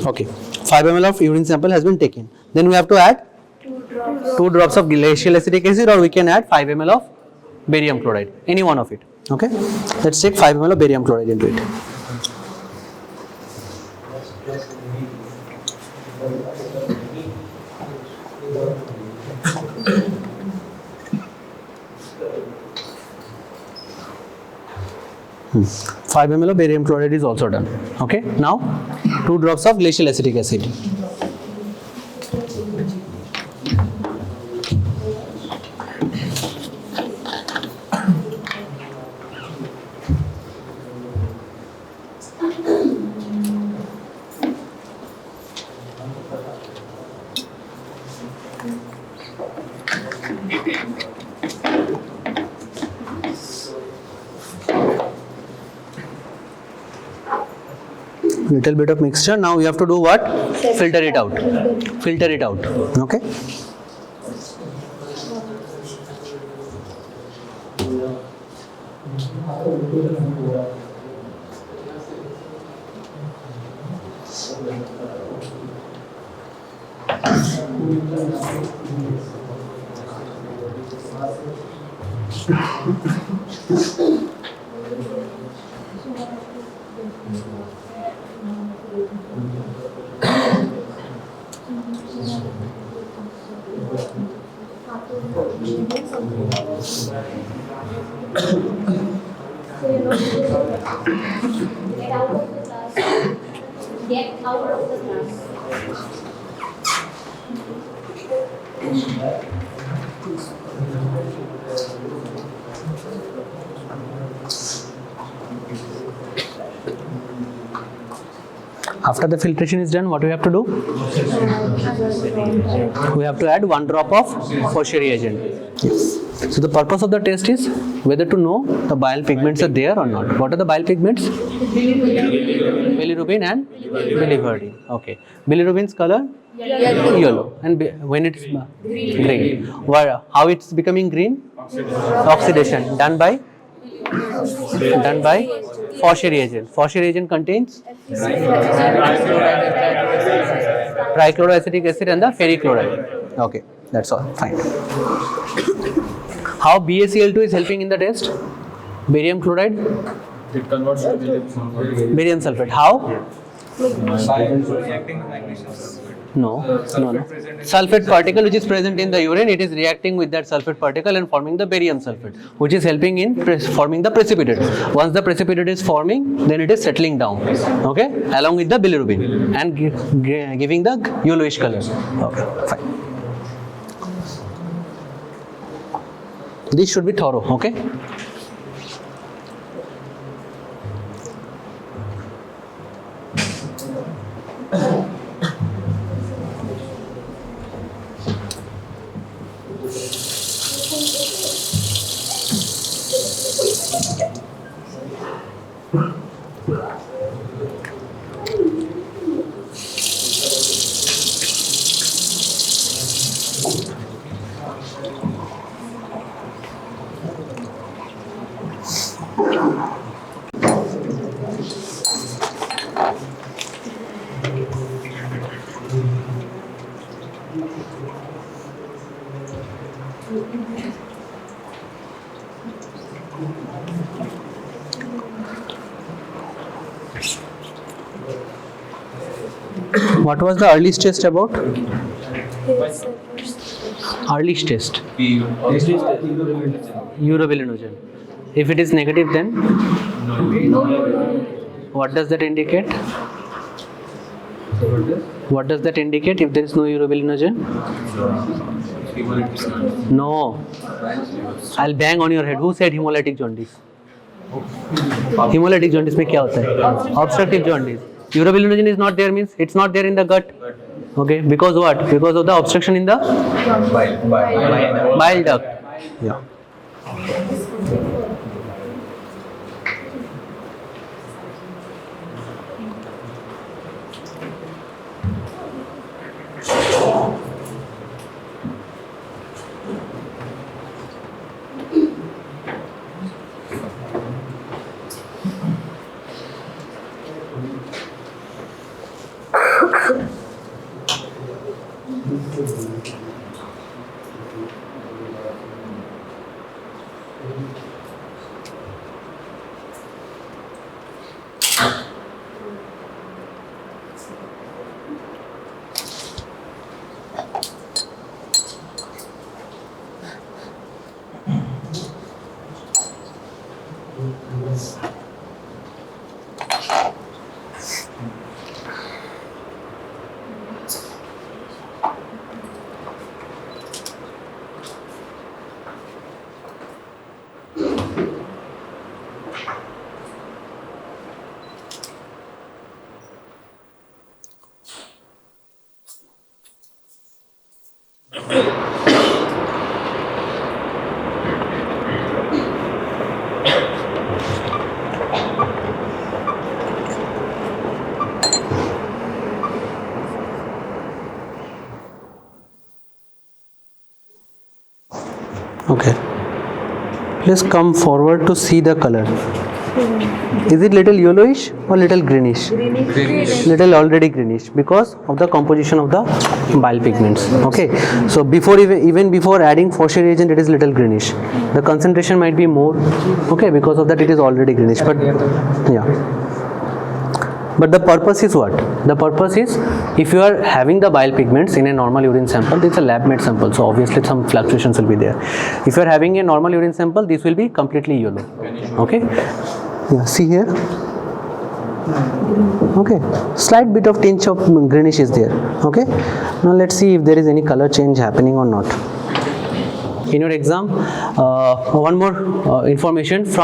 Okay, 5 ml of urine sample has been taken. Then we have to add 2 drops of glacial acetic acid, or we can add 5 ml of barium chloride, any one of it. Okay, let's take 5 ml of barium chloride into it. Hmm. 5 ml of barium chloride is also done. Okay, now 2 drops of glacial acetic acid. Little bit of mixture. Now we have to do what? Filter it out. Filter it out. Okay. Get out of the class. After the filtration is done, what we have to do? We have to add 1 drop of Faucher reagent. Yes. So the purpose of the test is whether to know the bile pigments are there or not. What are the bile pigments? Bilirubin and biliverdin. Okay. Bilirubin's color? Yellow. And when it's green. How it's becoming green? Oxidation. Done by Faucher reagent. Faucher reagent contains trichloroacetic acid and the ferric chloride. Okay, that's all. Fine. How BaCl2 is helping in the test? Barium chloride? It converts to Barium sulfate. How? Reacting with magnesium sulfate. No. Sulfate particle which is present in the urine, it is reacting with that sulfate particle and forming the barium sulfate, which is helping in forming the precipitate. Once the precipitate is forming, then it is settling down, okay, along with the bilirubin and giving the yellowish color. Okay, fine. This should be thorough, okay. What was the earliest test about? Earliest test. Urobilinogen. If it is negative, then what does that indicate? What does that indicate if there is no urobilinogen? No. I'll bang on your head. Who said hemolytic jaundice? Hemolytic jaundice में क्या होता है? Obstructive jaundice. Urobilinogen is not there means it's not there in the gut. Okay, because what? Because of the obstruction in the bile duct. Yeah. Okay. Please come forward to see the color. Is it little yellowish or little greenish? Greenish. Little already greenish because of the composition of the bile pigments. Okay. So before even before adding Faucher reagent, it is little greenish. The concentration might be more. Okay, because of that it is already greenish. But yeah. But the purpose is what? The purpose is, if you are having the bile pigments in a normal urine sample, this is a lab made sample, so obviously some fluctuations will be there. If you are having a normal urine sample, this will be completely yellow. Okay. Yeah, see here. Okay, slight bit of tinge of greenish is there. Okay. Now let's see if there is any color change happening or not. In your exam, one more information from